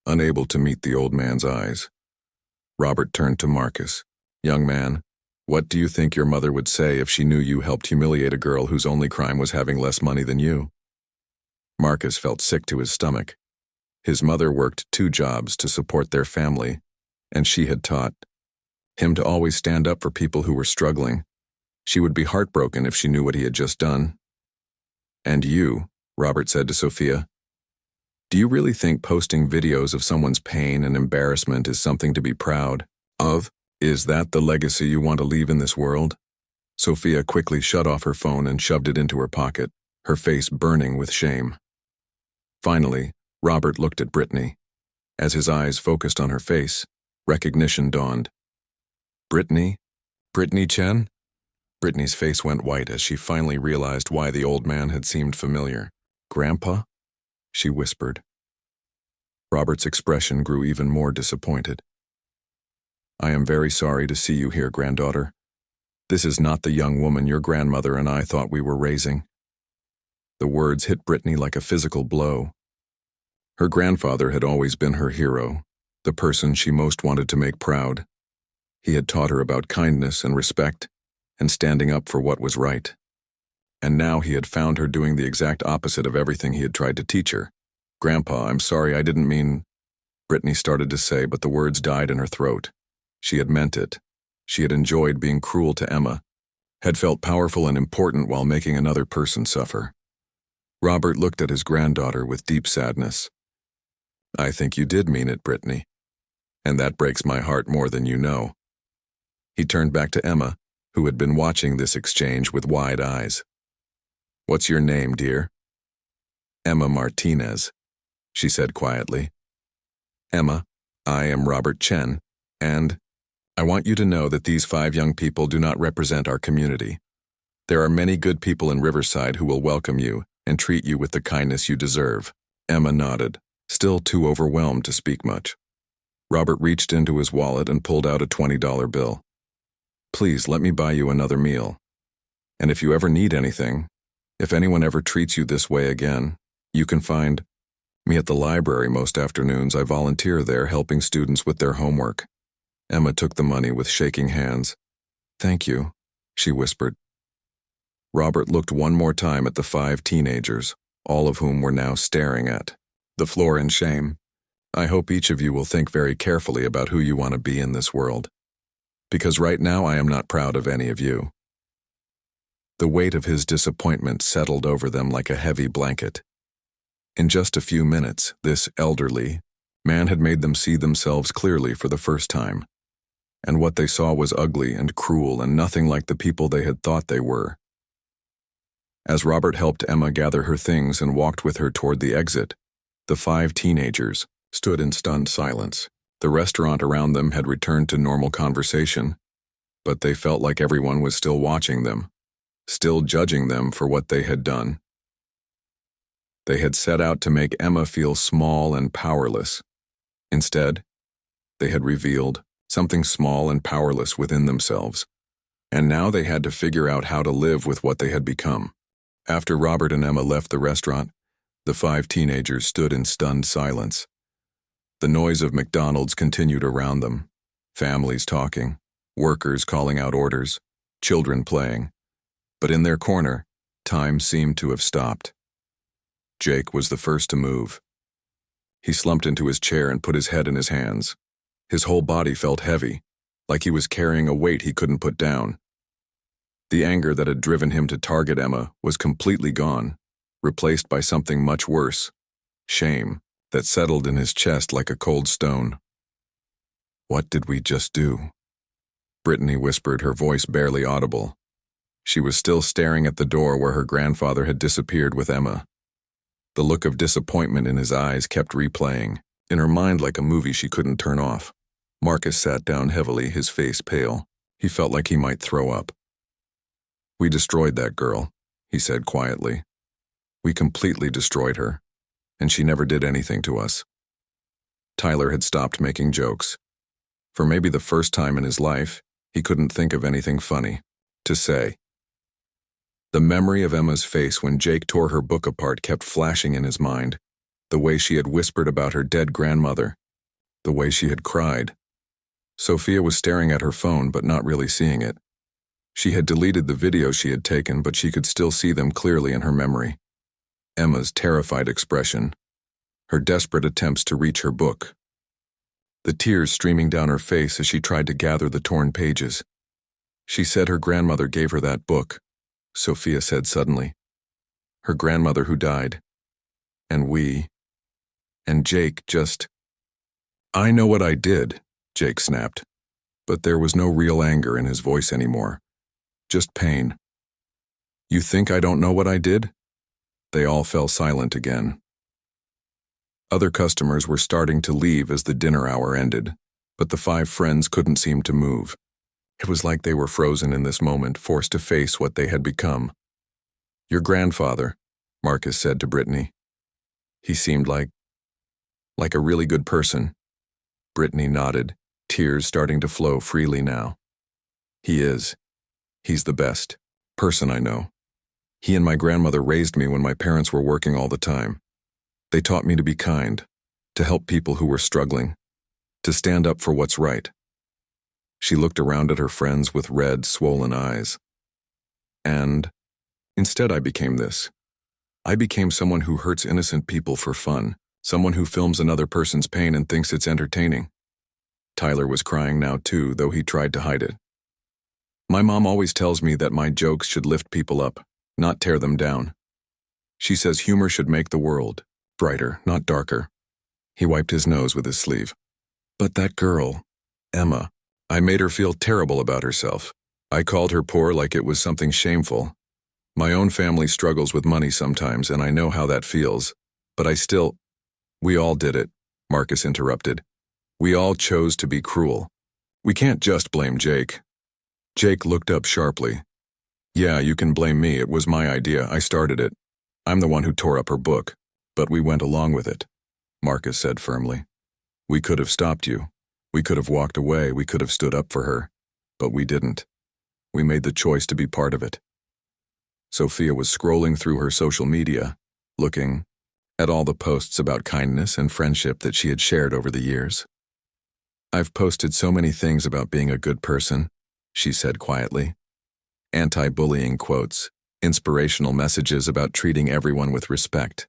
unable to meet the old man's eyes. Robert turned to Marcus. "Young man, what do you think your mother would say if she knew you helped humiliate a girl whose only crime was having less money than you?" Marcus felt sick to his stomach. His mother worked 2 jobs to support their family, and she had taught him to always stand up for people who were struggling. She would be heartbroken if she knew what he had just done. "And you," Robert said to Sophia, "do you really think posting videos of someone's pain and embarrassment is something to be proud of? Is that the legacy you want to leave in this world?" Sophia quickly shut off her phone and shoved it into her pocket, her face burning with shame. Finally, Robert looked at Brittany. As his eyes focused on her face, recognition dawned. "Brittany? Brittany Chen?" Brittany's face went white as she finally realized why the old man had seemed familiar. "Grandpa?" she whispered. Robert's expression grew even more disappointed. "I am very sorry to see you here, granddaughter. This is not the young woman your grandmother and I thought we were raising." The words hit Brittany like a physical blow. Her grandfather had always been her hero, the person she most wanted to make proud. He had taught her about kindness and respect, and standing up for what was right. And now he had found her doing the exact opposite of everything he had tried to teach her. "Grandpa, I'm sorry, I didn't mean," Brittany started to say, but the words died in her throat. She had meant it. She had enjoyed being cruel to Emma, had felt powerful and important while making another person suffer. Robert looked at his granddaughter with deep sadness. "I think you did mean it, Brittany. And that breaks my heart more than you know." He turned back to Emma, who had been watching this exchange with wide eyes. "What's your name, dear?" "Emma Martinez," she said quietly. "Emma, I am Robert Chen, and I want you to know that these 5 young people do not represent our community. There are many good people in Riverside who will welcome you and treat you with the kindness you deserve." Emma nodded, still too overwhelmed to speak much. Robert reached into his wallet and pulled out a $20 bill. "Please let me buy you another meal. And if you ever need anything, if anyone ever treats you this way again, you can find me at the library most afternoons. I volunteer there helping students with their homework." Emma took the money with shaking hands. "Thank you," she whispered. Robert looked one more time at the 5 teenagers, all of whom were now staring at the floor in shame. "I hope each of you will think very carefully about who you want to be in this world. Because right now I am not proud of any of you." The weight of his disappointment settled over them like a heavy blanket. In just a few minutes, this elderly man had made them see themselves clearly for the first time. And what they saw was ugly and cruel and nothing like the people they had thought they were. As Robert helped Emma gather her things and walked with her toward the exit, the 5 teenagers stood in stunned silence. The restaurant around them had returned to normal conversation, but they felt like everyone was still watching them, still judging them for what they had done. They had set out to make Emma feel small and powerless. Instead, they had revealed something small and powerless within themselves, and now they had to figure out how to live with what they had become. After Robert and Emma left the restaurant, the 5 teenagers stood in stunned silence. The noise of McDonald's continued around them, families talking, workers calling out orders, children playing. But in their corner, time seemed to have stopped. Jake was the first to move. He slumped into his chair and put his head in his hands. His whole body felt heavy, like he was carrying a weight he couldn't put down. The anger that had driven him to target Emma was completely gone, replaced by something much worse, shame, that settled in his chest like a cold stone. "What did we just do?" Brittany whispered, her voice barely audible. She was still staring at the door where her grandfather had disappeared with Emma. The look of disappointment in his eyes kept replaying, in her mind like a movie she couldn't turn off. Marcus sat down heavily, his face pale. He felt like he might throw up. "We destroyed that girl," he said quietly. "We completely destroyed her, and she never did anything to us." Tyler had stopped making jokes. For maybe the first time in his life, he couldn't think of anything funny to say. The memory of Emma's face when Jake tore her book apart kept flashing in his mind. The way she had whispered about her dead grandmother. The way she had cried. Sophia was staring at her phone but not really seeing it. She had deleted the videos she had taken, but she could still see them clearly in her memory. Emma's terrified expression. Her desperate attempts to reach her book. The tears streaming down her face as she tried to gather the torn pages. She said her grandmother gave her that book, Sophia said suddenly. Her grandmother who died. And Jake just... "I know what I did," Jake snapped. But there was no real anger in his voice anymore. Just pain. "You think I don't know what I did?" They all fell silent again. Other customers were starting to leave as the dinner hour ended, but the 5 friends couldn't seem to move. It was like they were frozen in this moment, forced to face what they had become. "Your grandfather," Marcus said to Brittany. "He seemed like a really good person." Brittany nodded, tears starting to flow freely now. "He is. He's the best person I know. He and my grandmother raised me when my parents were working all the time. They taught me to be kind, to help people who were struggling, to stand up for what's right." She looked around at her friends with red, swollen eyes. "And instead I became this. I became someone who hurts innocent people for fun, someone who films another person's pain and thinks it's entertaining." Tyler was crying now too, though he tried to hide it. "My mom always tells me that my jokes should lift people up, not tear them down. She says humor should make the world brighter, not darker." He wiped his nose with his sleeve. "But that girl, Emma, I made her feel terrible about herself. I called her poor like it was something shameful. My own family struggles with money sometimes, and I know how that feels. But I still—" "We all did it," Marcus interrupted. "We all chose to be cruel. We can't just blame Jake." Jake looked up sharply. "Yeah, you can blame me. It was my idea. I started it. I'm the one who tore up her book. But we went along with it," Marcus said firmly. "We could have stopped you. We could have walked away. We could have stood up for her. But we didn't. We made the choice to be part of it." Sophia was scrolling through her social media, looking at all the posts about kindness and friendship that she had shared over the years. "I've posted so many things about being a good person," she said quietly. Anti-bullying quotes, inspirational messages about treating everyone with respect.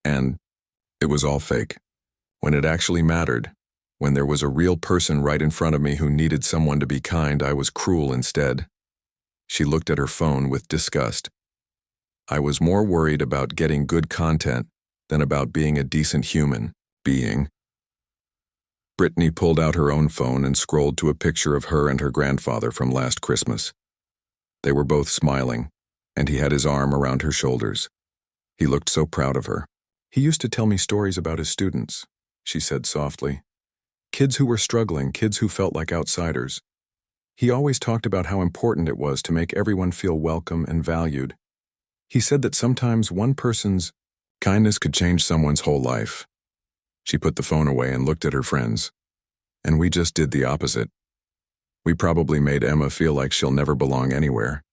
And it was all fake. When it actually mattered, when there was a real person right in front of me who needed someone to be kind, I was cruel instead. She looked at her phone with disgust. I was more worried about getting good content than about being a decent human being. Brittany pulled out her own phone and scrolled to a picture of her and her grandfather from last Christmas. They were both smiling, and he had his arm around her shoulders. He looked so proud of her. "He used to tell me stories about his students," she said softly. "Kids who were struggling, kids who felt like outsiders. He always talked about how important it was to make everyone feel welcome and valued. He said that sometimes one person's kindness could change someone's whole life." She put the phone away and looked at her friends. "And we just did the opposite. We probably made Emma feel like she'll never belong anywhere.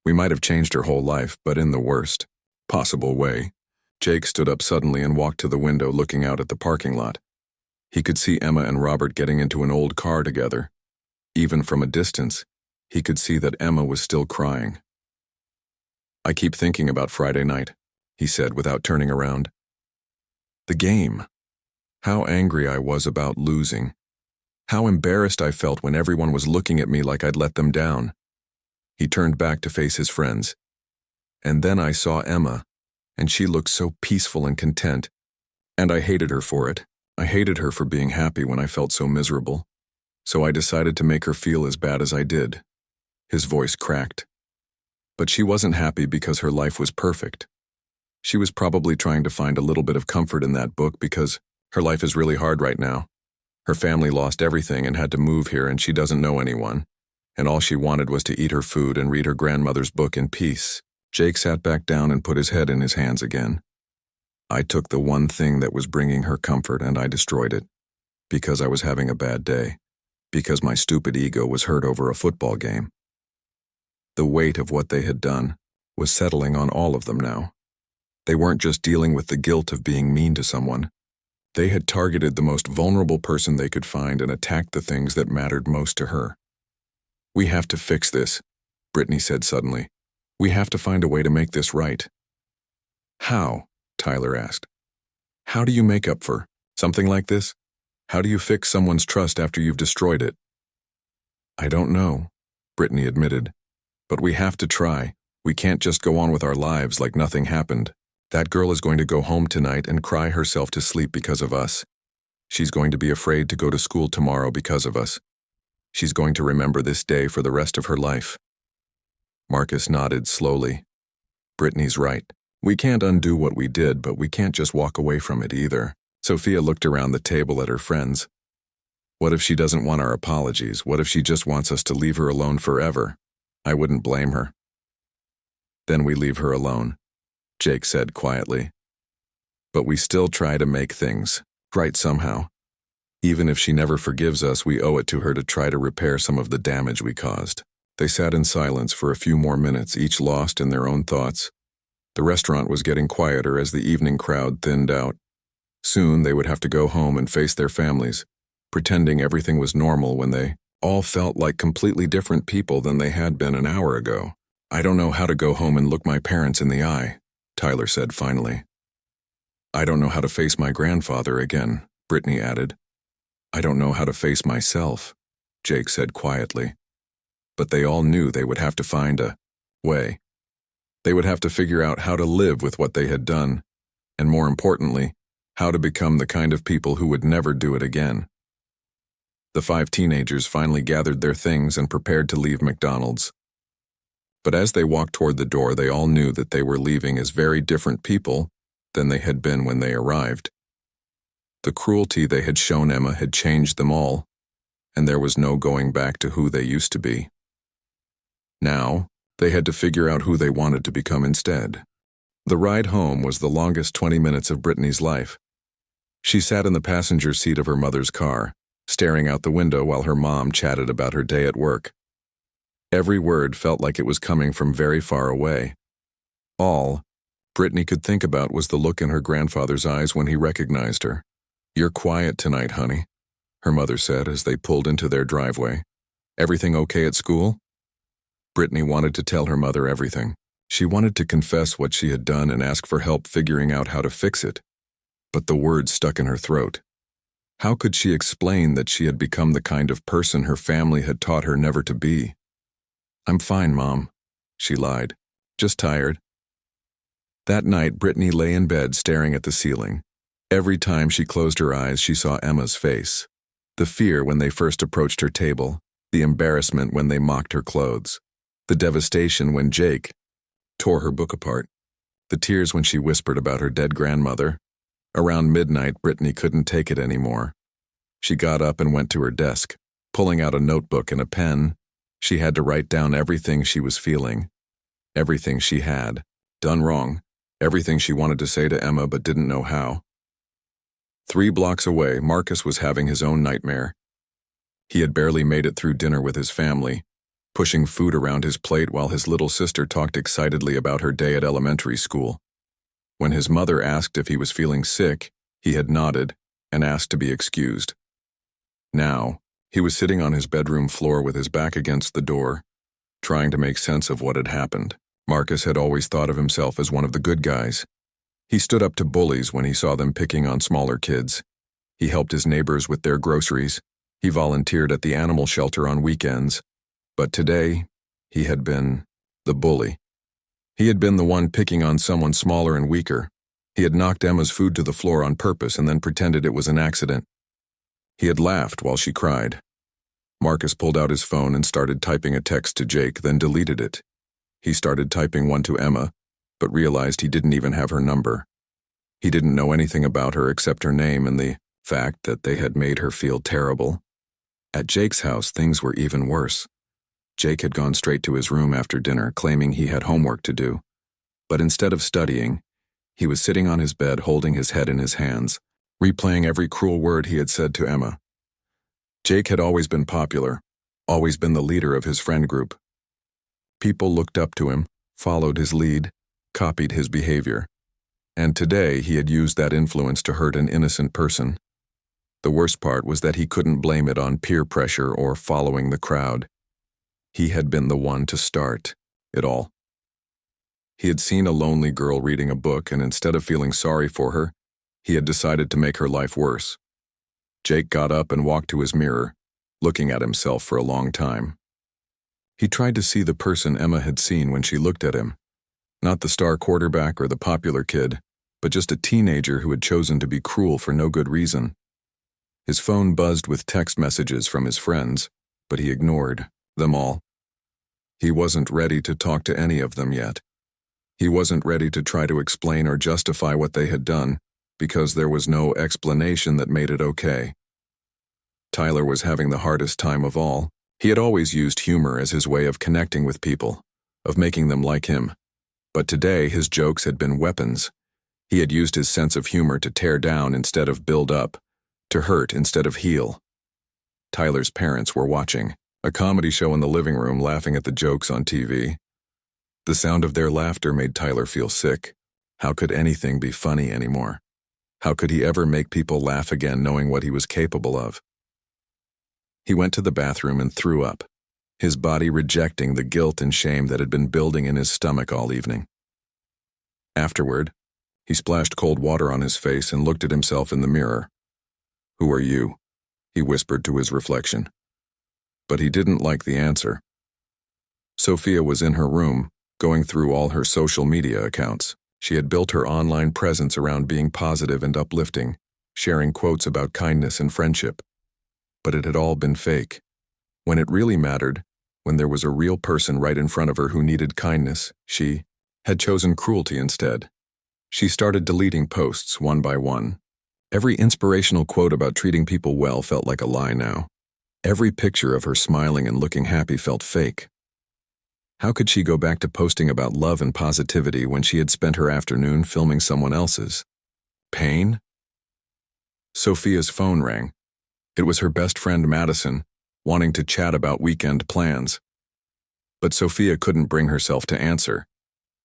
We might have changed her whole life, but in the worst possible way." Jake stood up suddenly and walked to the window, looking out at the parking lot. He could see Emma and Robert getting into an old car together. Even from a distance, he could see that Emma was still crying. "I keep thinking about Friday night," he said without turning around. "The game. How angry I was about losing. How embarrassed I felt when everyone was looking at me like I'd let them down." He turned back to face his friends. "And then I saw Emma, and she looked so peaceful and content, and I hated her for it. I hated her for being happy when I felt so miserable. so I decided to make her feel as bad as I did." His voice cracked. But she wasn't happy because her life was perfect. She was probably trying to find a little bit of comfort in that book because her life is really hard right now. Her family lost everything and had to move here, and she doesn't know anyone. And all she wanted was to eat her food and read her grandmother's book in peace. Jake sat back down and put his head in his hands again. "I took the one thing that was bringing her comfort and I destroyed it. Because I was having a bad day. Because my stupid ego was hurt over a football game." The weight of what they had done was settling on all of them now. They weren't just dealing with the guilt of being mean to someone. They had targeted the most vulnerable person they could find and attacked the things that mattered most to her. "We have to fix this," Brittany said suddenly. "We have to find a way to make this right." "How?" Tyler asked. "How do you make up for something like this? How do you fix someone's trust after you've destroyed it?" "I don't know," Brittany admitted. "But we have to try. We can't just go on with our lives like nothing happened. That girl is going to go home tonight and cry herself to sleep because of us. She's going to be afraid to go to school tomorrow because of us. She's going to remember this day for the rest of her life." Marcus nodded slowly. "Brittany's right. We can't undo what we did, but we can't just walk away from it either." Sophia looked around the table at her friends. "What if she doesn't want our apologies? What if she just wants us to leave her alone forever? I wouldn't blame her." "Then we leave her alone," Jake said quietly. "But we still try to make things right somehow. Even if she never forgives us, we owe it to her to try to repair some of the damage we caused." They sat in silence for a few more minutes, each lost in their own thoughts. The restaurant was getting quieter as the evening crowd thinned out. Soon they would have to go home and face their families, pretending everything was normal when they all felt like completely different people than they had been an hour ago. "I don't know how to go home and look my parents in the eye," Tyler said finally. "I don't know how to face my grandfather again," Brittany added. "I don't know how to face myself," Jake said quietly. But they all knew they would have to find a way. They would have to figure out how to live with what they had done, and more importantly, how to become the kind of people who would never do it again. The 5 teenagers finally gathered their things and prepared to leave McDonald's. But as they walked toward the door, they all knew that they were leaving as very different people than they had been when they arrived. The cruelty they had shown Emma had changed them all, and there was no going back to who they used to be. Now, they had to figure out who they wanted to become instead. The ride home was the longest 20 minutes of Brittany's life. She sat in the passenger seat of her mother's car, staring out the window while her mom chatted about her day at work. Every word felt like it was coming from very far away. All Brittany could think about was the look in her grandfather's eyes when he recognized her. "You're quiet tonight, honey," her mother said as they pulled into their driveway. "Everything okay at school?" Brittany wanted to tell her mother everything. She wanted to confess what she had done and ask for help figuring out how to fix it. But the words stuck in her throat. How could she explain that she had become the kind of person her family had taught her never to be? "I'm fine, Mom," she lied. "Just tired." That night, Brittany lay in bed staring at the ceiling. Every time she closed her eyes, she saw Emma's face. The fear when they first approached her table, the embarrassment when they mocked her clothes, the devastation when Jake tore her book apart, the tears when she whispered about her dead grandmother. Around midnight, Brittany couldn't take it anymore. She got up and went to her desk. Pulling out a notebook and a pen, she had to write down everything she was feeling, everything she had done wrong, everything she wanted to say to Emma but didn't know how. 3 blocks away, Marcus was having his own nightmare. He had barely made it through dinner with his family, pushing food around his plate while his little sister talked excitedly about her day at elementary school. When his mother asked if he was feeling sick, he had nodded and asked to be excused. Now, he was sitting on his bedroom floor with his back against the door, trying to make sense of what had happened. Marcus had always thought of himself as one of the good guys. He stood up to bullies when he saw them picking on smaller kids. He helped his neighbors with their groceries. He volunteered at the animal shelter on weekends. But today, he had been the bully. He had been the one picking on someone smaller and weaker. He had knocked Emma's food to the floor on purpose and then pretended it was an accident. He had laughed while she cried. Marcus pulled out his phone and started typing a text to Jake, then deleted it. He started typing one to Emma, but realized he didn't even have her number. He didn't know anything about her except her name and the fact that they had made her feel terrible. At Jake's house, things were even worse. Jake had gone straight to his room after dinner, claiming he had homework to do. But instead of studying, he was sitting on his bed holding his head in his hands, replaying every cruel word he had said to Emma. Jake had always been popular, always been the leader of his friend group. People looked up to him, followed his lead, copied his behavior. And today he had used that influence to hurt an innocent person. The worst part was that he couldn't blame it on peer pressure or following the crowd. He had been the one to start it all. He had seen a lonely girl reading a book, and instead of feeling sorry for her, he had decided to make her life worse. Jake got up and walked to his mirror, looking at himself for a long time. He tried to see the person Emma had seen when she looked at him. Not the star quarterback or the popular kid, but just a teenager who had chosen to be cruel for no good reason. His phone buzzed with text messages from his friends, but he ignored them all. He wasn't ready to talk to any of them yet. He wasn't ready to try to explain or justify what they had done, because there was no explanation that made it okay. Tyler was having the hardest time of all. He had always used humor as his way of connecting with people, of making them like him. But today his jokes had been weapons. He had used his sense of humor to tear down instead of build up, to hurt instead of heal. Tyler's parents were watching, a comedy show in the living room, laughing at the jokes on TV. The sound of their laughter made Tyler feel sick. How could anything be funny anymore? How could he ever make people laugh again, knowing what he was capable of? He went to the bathroom and threw up, his body rejecting the guilt and shame that had been building in his stomach all evening. Afterward, he splashed cold water on his face and looked at himself in the mirror. "Who are you?" he whispered to his reflection. But he didn't like the answer. Sophia was in her room, going through all her social media accounts. She had built her online presence around being positive and uplifting, sharing quotes about kindness and friendship. But it had all been fake. When it really mattered, when there was a real person right in front of her who needed kindness, she had chosen cruelty instead. She started deleting posts one by one. Every inspirational quote about treating people well felt like a lie now. Every picture of her smiling and looking happy felt fake. How could she go back to posting about love and positivity when she had spent her afternoon filming someone else's pain? Sophia's phone rang. It was her best friend Madison, wanting to chat about weekend plans. But Sophia couldn't bring herself to answer.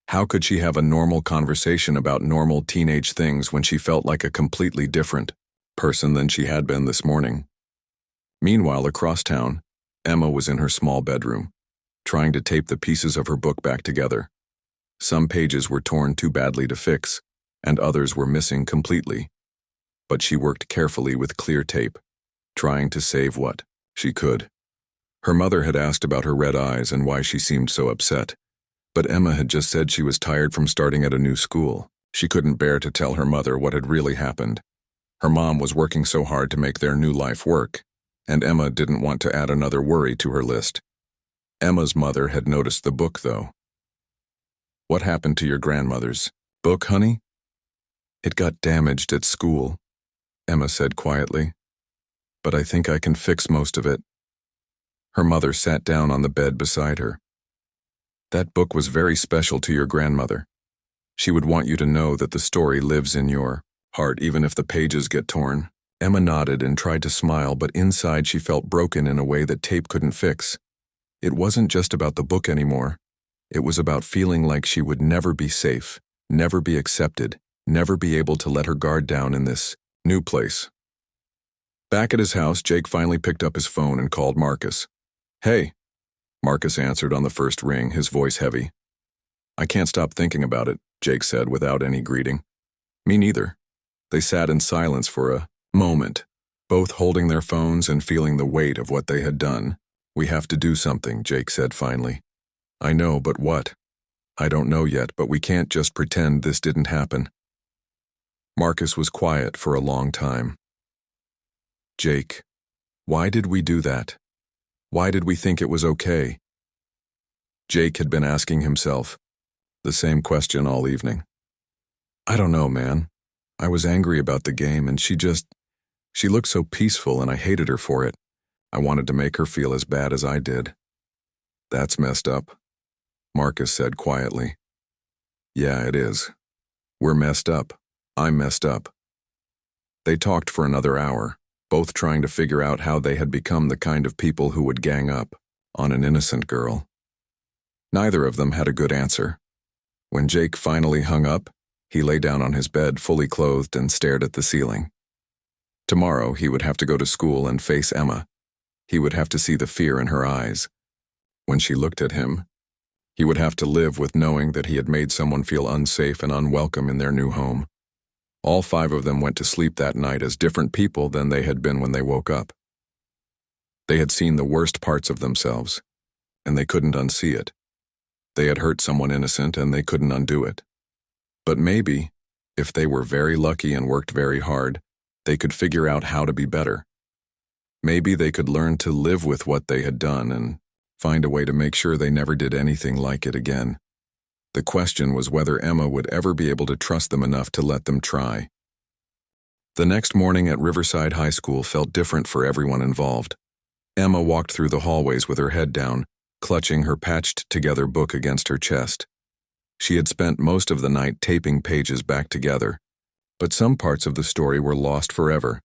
How could she have a normal conversation about normal teenage things when she felt like a completely different person than she had been this morning? Meanwhile, across town, Emma was in her small bedroom, trying to tape the pieces of her book back together. Some pages were torn too badly to fix, and others were missing completely. But she worked carefully with clear tape, trying to save what she could. Her mother had asked about her red eyes and why she seemed so upset, but Emma had just said she was tired from starting at a new school. She couldn't bear to tell her mother what had really happened. Her mom was working so hard to make their new life work, and Emma didn't want to add another worry to her list. Emma's mother had noticed the book, though. "What happened to your grandmother's book, honey?" "It got damaged at school," Emma said quietly. "But I think I can fix most of it." Her mother sat down on the bed beside her. "That book was very special to your grandmother. She would want you to know that the story lives in your heart even if the pages get torn." Emma nodded and tried to smile, but inside she felt broken in a way that tape couldn't fix. It wasn't just about the book anymore. It was about feeling like she would never be safe, never be accepted, never be able to let her guard down in this new place. Back at his house, Jake finally picked up his phone and called Marcus. "Hey," Marcus answered on the first ring, his voice heavy. "I can't stop thinking about it," Jake said without any greeting. "Me neither." They sat in silence for a moment, both holding their phones and feeling the weight of what they had done. "We have to do something," Jake said finally. "I know, but what?" "I don't know yet, but we can't just pretend this didn't happen." Marcus was quiet for a long time. "Jake, why did we do that?" Why did we think it was okay? Jake had been asking himself the same question all evening. I don't know, man. I was angry about the game and she looked so peaceful and I hated her for it. I wanted to make her feel as bad as I did. That's messed up, Marcus said quietly. Yeah, it is. We're messed up. I'm messed up. They talked for another hour, both trying to figure out how they had become the kind of people who would gang up on an innocent girl. Neither of them had a good answer. When Jake finally hung up, he lay down on his bed fully clothed and stared at the ceiling. Tomorrow he would have to go to school and face Emma. He would have to see the fear in her eyes. When she looked at him, he would have to live with knowing that he had made someone feel unsafe and unwelcome in their new home. All 5 of them went to sleep that night as different people than they had been when they woke up. They had seen the worst parts of themselves, and they couldn't unsee it. They had hurt someone innocent and they couldn't undo it. But maybe, if they were very lucky and worked very hard, they could figure out how to be better. Maybe they could learn to live with what they had done and find a way to make sure they never did anything like it again. The question was whether Emma would ever be able to trust them enough to let them try. The next morning at Riverside High School felt different for everyone involved. Emma walked through the hallways with her head down, clutching her patched-together book against her chest. She had spent most of the night taping pages back together, but some parts of the story were lost forever,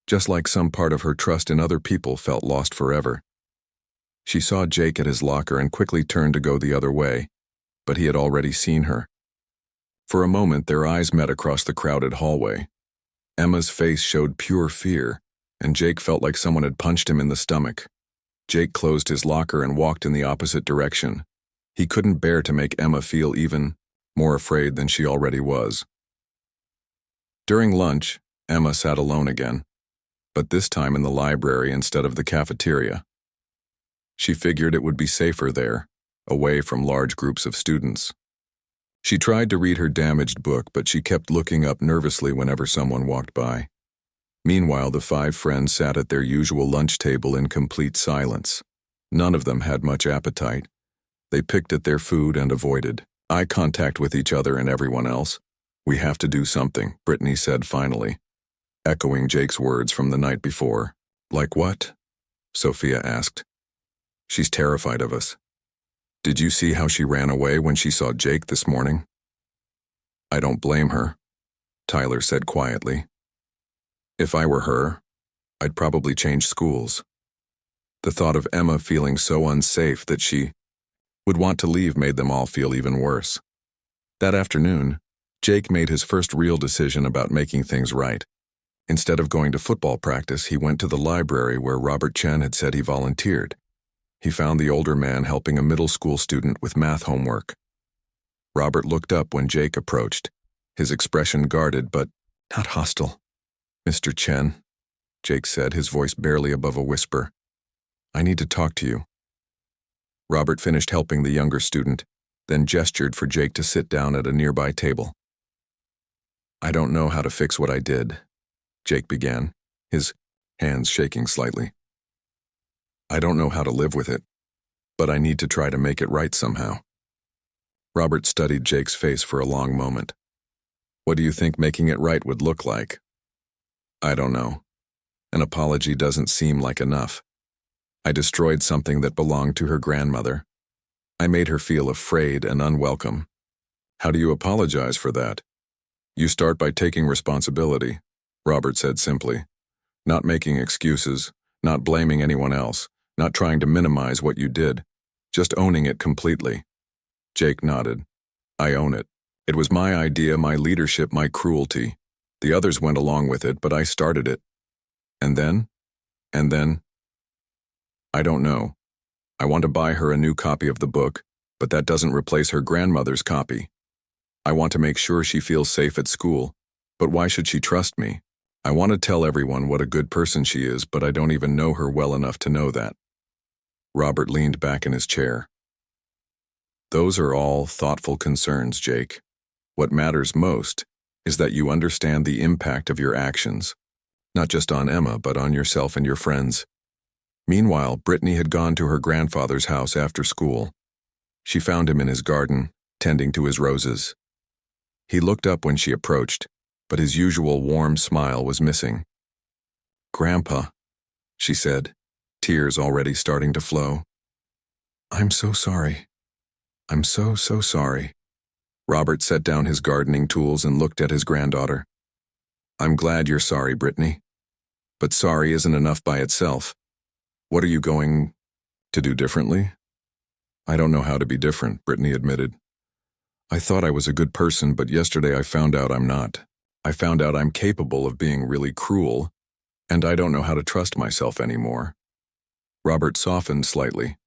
just like some part of her trust in other people felt lost forever. She saw Jake at his locker and quickly turned to go the other way, but he had already seen her. For a moment, their eyes met across the crowded hallway. Emma's face showed pure fear, and Jake felt like someone had punched him in the stomach. Jake closed his locker and walked in the opposite direction. He couldn't bear to make Emma feel even more afraid than she already was. During lunch, Emma sat alone again, but this time in the library instead of the cafeteria. She figured it would be safer there, away from large groups of students. She tried to read her damaged book, but she kept looking up nervously whenever someone walked by. Meanwhile, the 5 friends sat at their usual lunch table in complete silence. None of them had much appetite. They picked at their food and avoided eye contact with each other and everyone else. We have to do something, Brittany said finally, echoing Jake's words from the night before. Like what? Sophia asked. She's terrified of us. Did you see how she ran away when she saw Jake this morning? I don't blame her, Tyler said quietly. If I were her, I'd probably change schools. The thought of Emma feeling so unsafe that she would want to leave made them all feel even worse. That afternoon, Jake made his first real decision about making things right. Instead of going to football practice, he went to the library where Robert Chen had said he volunteered. He found the older man helping a middle school student with math homework. Robert looked up when Jake approached, his expression guarded but not hostile. Mr. Chen, Jake said, his voice barely above a whisper. I need to talk to you. Robert finished helping the younger student, then gestured for Jake to sit down at a nearby table. I don't know how to fix what I did, Jake began, his hands shaking slightly. I don't know how to live with it, but I need to try to make it right somehow. Robert studied Jake's face for a long moment. What do you think making it right would look like? I don't know. An apology doesn't seem like enough. I destroyed something that belonged to her grandmother. I made her feel afraid and unwelcome. How do you apologize for that? You start by taking responsibility, Robert said simply. Not making excuses, not blaming anyone else, not trying to minimize what you did, just owning it completely. Jake nodded. I own it. It was my idea, my leadership, my cruelty. The others went along with it, but I started it. And then? I don't know. I want to buy her a new copy of the book, but that doesn't replace her grandmother's copy. I want to make sure she feels safe at school, but why should she trust me? I want to tell everyone what a good person she is, but I don't even know her well enough to know that. Robert leaned back in his chair. Those are all thoughtful concerns, Jake. What matters most is that you understand the impact of your actions, not just on Emma, but on yourself and your friends. Meanwhile, Brittany had gone to her grandfather's house after school. She found him in his garden, tending to his roses. He looked up when she approached, but his usual warm smile was missing. "Grandpa," she said, tears already starting to flow. "I'm so sorry. I'm so sorry." Robert set down his gardening tools and looked at his granddaughter. "I'm glad you're sorry, Brittany. But sorry isn't enough by itself. What are you going to do differently?" "I don't know how to be different," Brittany admitted. "I thought I was a good person, but yesterday I found out I'm not. I found out I'm capable of being really cruel, and I don't know how to trust myself anymore." Robert softened slightly.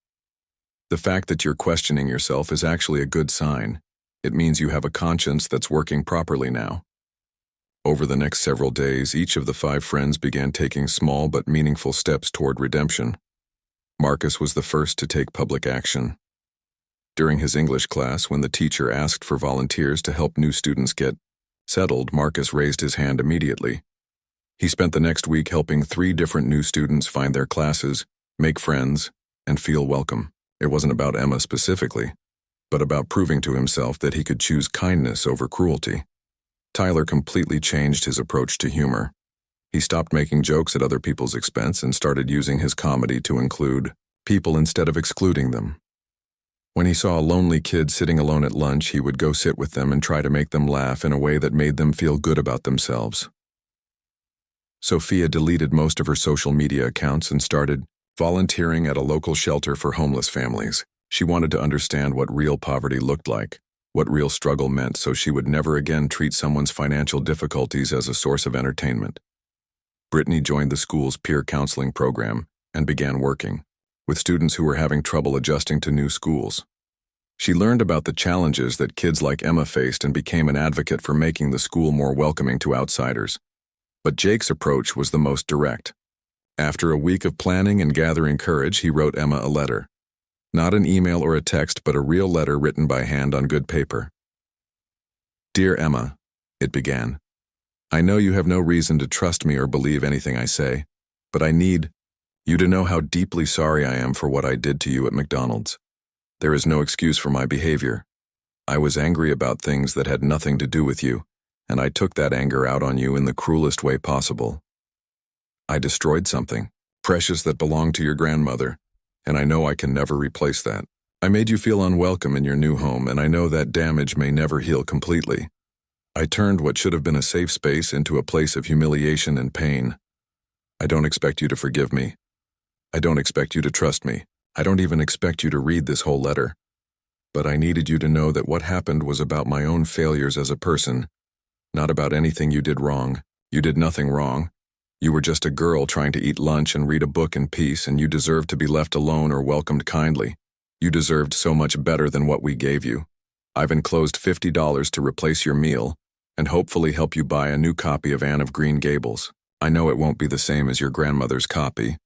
"The fact that you're questioning yourself is actually a good sign. It means you have a conscience that's working properly now." Over the next several days, each of the 5 friends began taking small but meaningful steps toward redemption. Marcus was the first to take public action. During his English class, when the teacher asked for volunteers to help new students get settled, Marcus raised his hand immediately. He spent the next week helping 3 different new students find their classes, make friends, and feel welcome. It wasn't about Emma specifically, but about proving to himself that he could choose kindness over cruelty. Tyler completely changed his approach to humor. He stopped making jokes at other people's expense and started using his comedy to include people instead of excluding them. When he saw a lonely kid sitting alone at lunch, he would go sit with them and try to make them laugh in a way that made them feel good about themselves. Sophia deleted most of her social media accounts and started volunteering at a local shelter for homeless families. She wanted to understand what real poverty looked like, what real struggle meant, so she would never again treat someone's financial difficulties as a source of entertainment. Brittany joined the school's peer counseling program and began working with students who were having trouble adjusting to new schools. She learned about the challenges that kids like Emma faced and became an advocate for making the school more welcoming to outsiders. But Jake's approach was the most direct. After a week of planning and gathering courage, he wrote Emma a letter. Not an email or a text, but a real letter written by hand on good paper. "Dear Emma," it began, "I know you have no reason to trust me or believe anything I say, but I need you to know how deeply sorry I am for what I did to you at McDonald's. There is no excuse for my behavior. I was angry about things that had nothing to do with you, and I took that anger out on you in the cruelest way possible. I destroyed something precious that belonged to your grandmother, and I know I can never replace that. I made you feel unwelcome in your new home, and I know that damage may never heal completely. I turned what should have been a safe space into a place of humiliation and pain. I don't expect you to forgive me. I don't expect you to trust me. I don't even expect you to read this whole letter. But I needed you to know that what happened was about my own failures as a person, not about anything you did wrong. You did nothing wrong. You were just a girl trying to eat lunch and read a book in peace, and you deserved to be left alone or welcomed kindly. You deserved so much better than what we gave you. I've enclosed $50 to replace your meal and hopefully help you buy a new copy of Anne of Green Gables. I know it won't be the same as your grandmother's copy,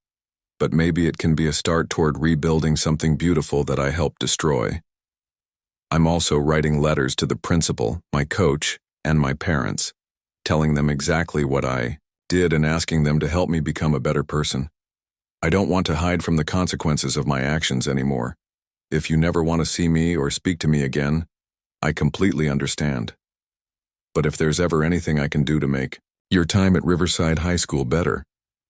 but maybe it can be a start toward rebuilding something beautiful that I helped destroy. I'm also writing letters to the principal, my coach, and my parents, telling them exactly what I did and asking them to help me become a better person. I don't want to hide from the consequences of my actions anymore. If you never want to see me or speak to me again, I completely understand. But if there's ever anything I can do to make your time at Riverside High School better,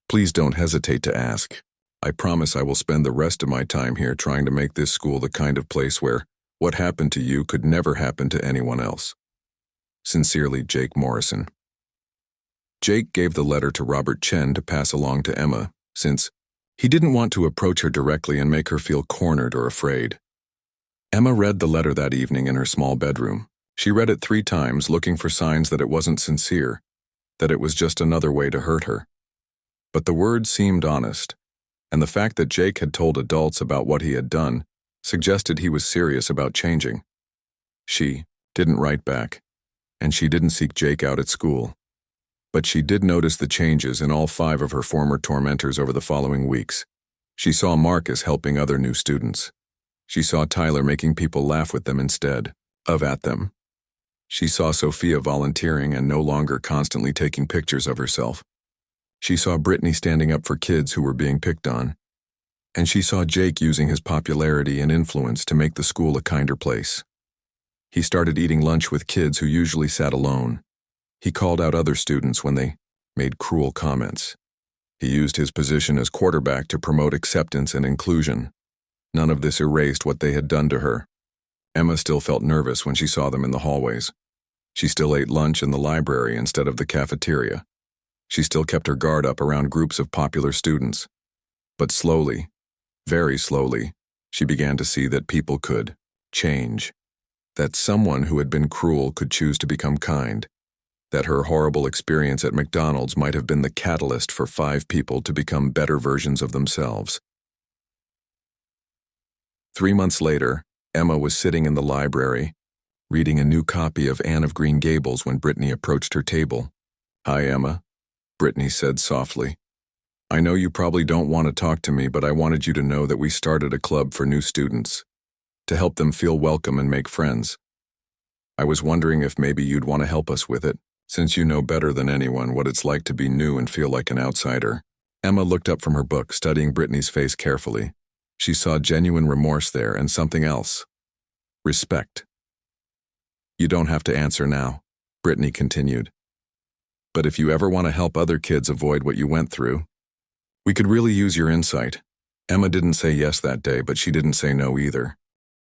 please don't hesitate to ask. I promise I will spend the rest of my time here trying to make this school the kind of place where what happened to you could never happen to anyone else. Sincerely, Jake Morrison. Jake gave the letter to Robert Chen to pass along to Emma, since he didn't want to approach her directly and make her feel cornered or afraid. Emma read the letter that evening in her small bedroom. She read it 3 times, looking for signs that it wasn't sincere, that it was just another way to hurt her. But the words seemed honest, and the fact that Jake had told adults about what he had done suggested he was serious about changing. She didn't write back, and she didn't seek Jake out at school. But she did notice the changes in all 5 of her former tormentors over the following weeks. She saw Marcus helping other new students. She saw Tyler making people laugh with them instead of at them. She saw Sophia volunteering and no longer constantly taking pictures of herself. She saw Brittany standing up for kids who were being picked on. And she saw Jake using his popularity and influence to make the school a kinder place. He started eating lunch with kids who usually sat alone. He called out other students when they made cruel comments. He used his position as quarterback to promote acceptance and inclusion. None of this erased what they had done to her. Emma still felt nervous when she saw them in the hallways. She still ate lunch in the library instead of the cafeteria. She still kept her guard up around groups of popular students. But slowly, very slowly, she began to see that people could change. That someone who had been cruel could choose to become kind. That her horrible experience at McDonald's might have been the catalyst for 5 people to become better versions of themselves. 3 months later, Emma was sitting in the library, reading a new copy of Anne of Green Gables when Brittany approached her table. "Hi, Emma," Brittany said softly. "I know you probably don't want to talk to me, but I wanted you to know that we started a club for new students, to help them feel welcome and make friends. I was wondering if maybe you'd want to help us with it, since you know better than anyone what it's like to be new and feel like an outsider." Emma looked up from her book, studying Brittany's face carefully. She saw genuine remorse there and something else. Respect. "You don't have to answer now," Brittany continued. "But if you ever want to help other kids avoid what you went through, we could really use your insight." Emma didn't say yes that day, but she didn't say no either.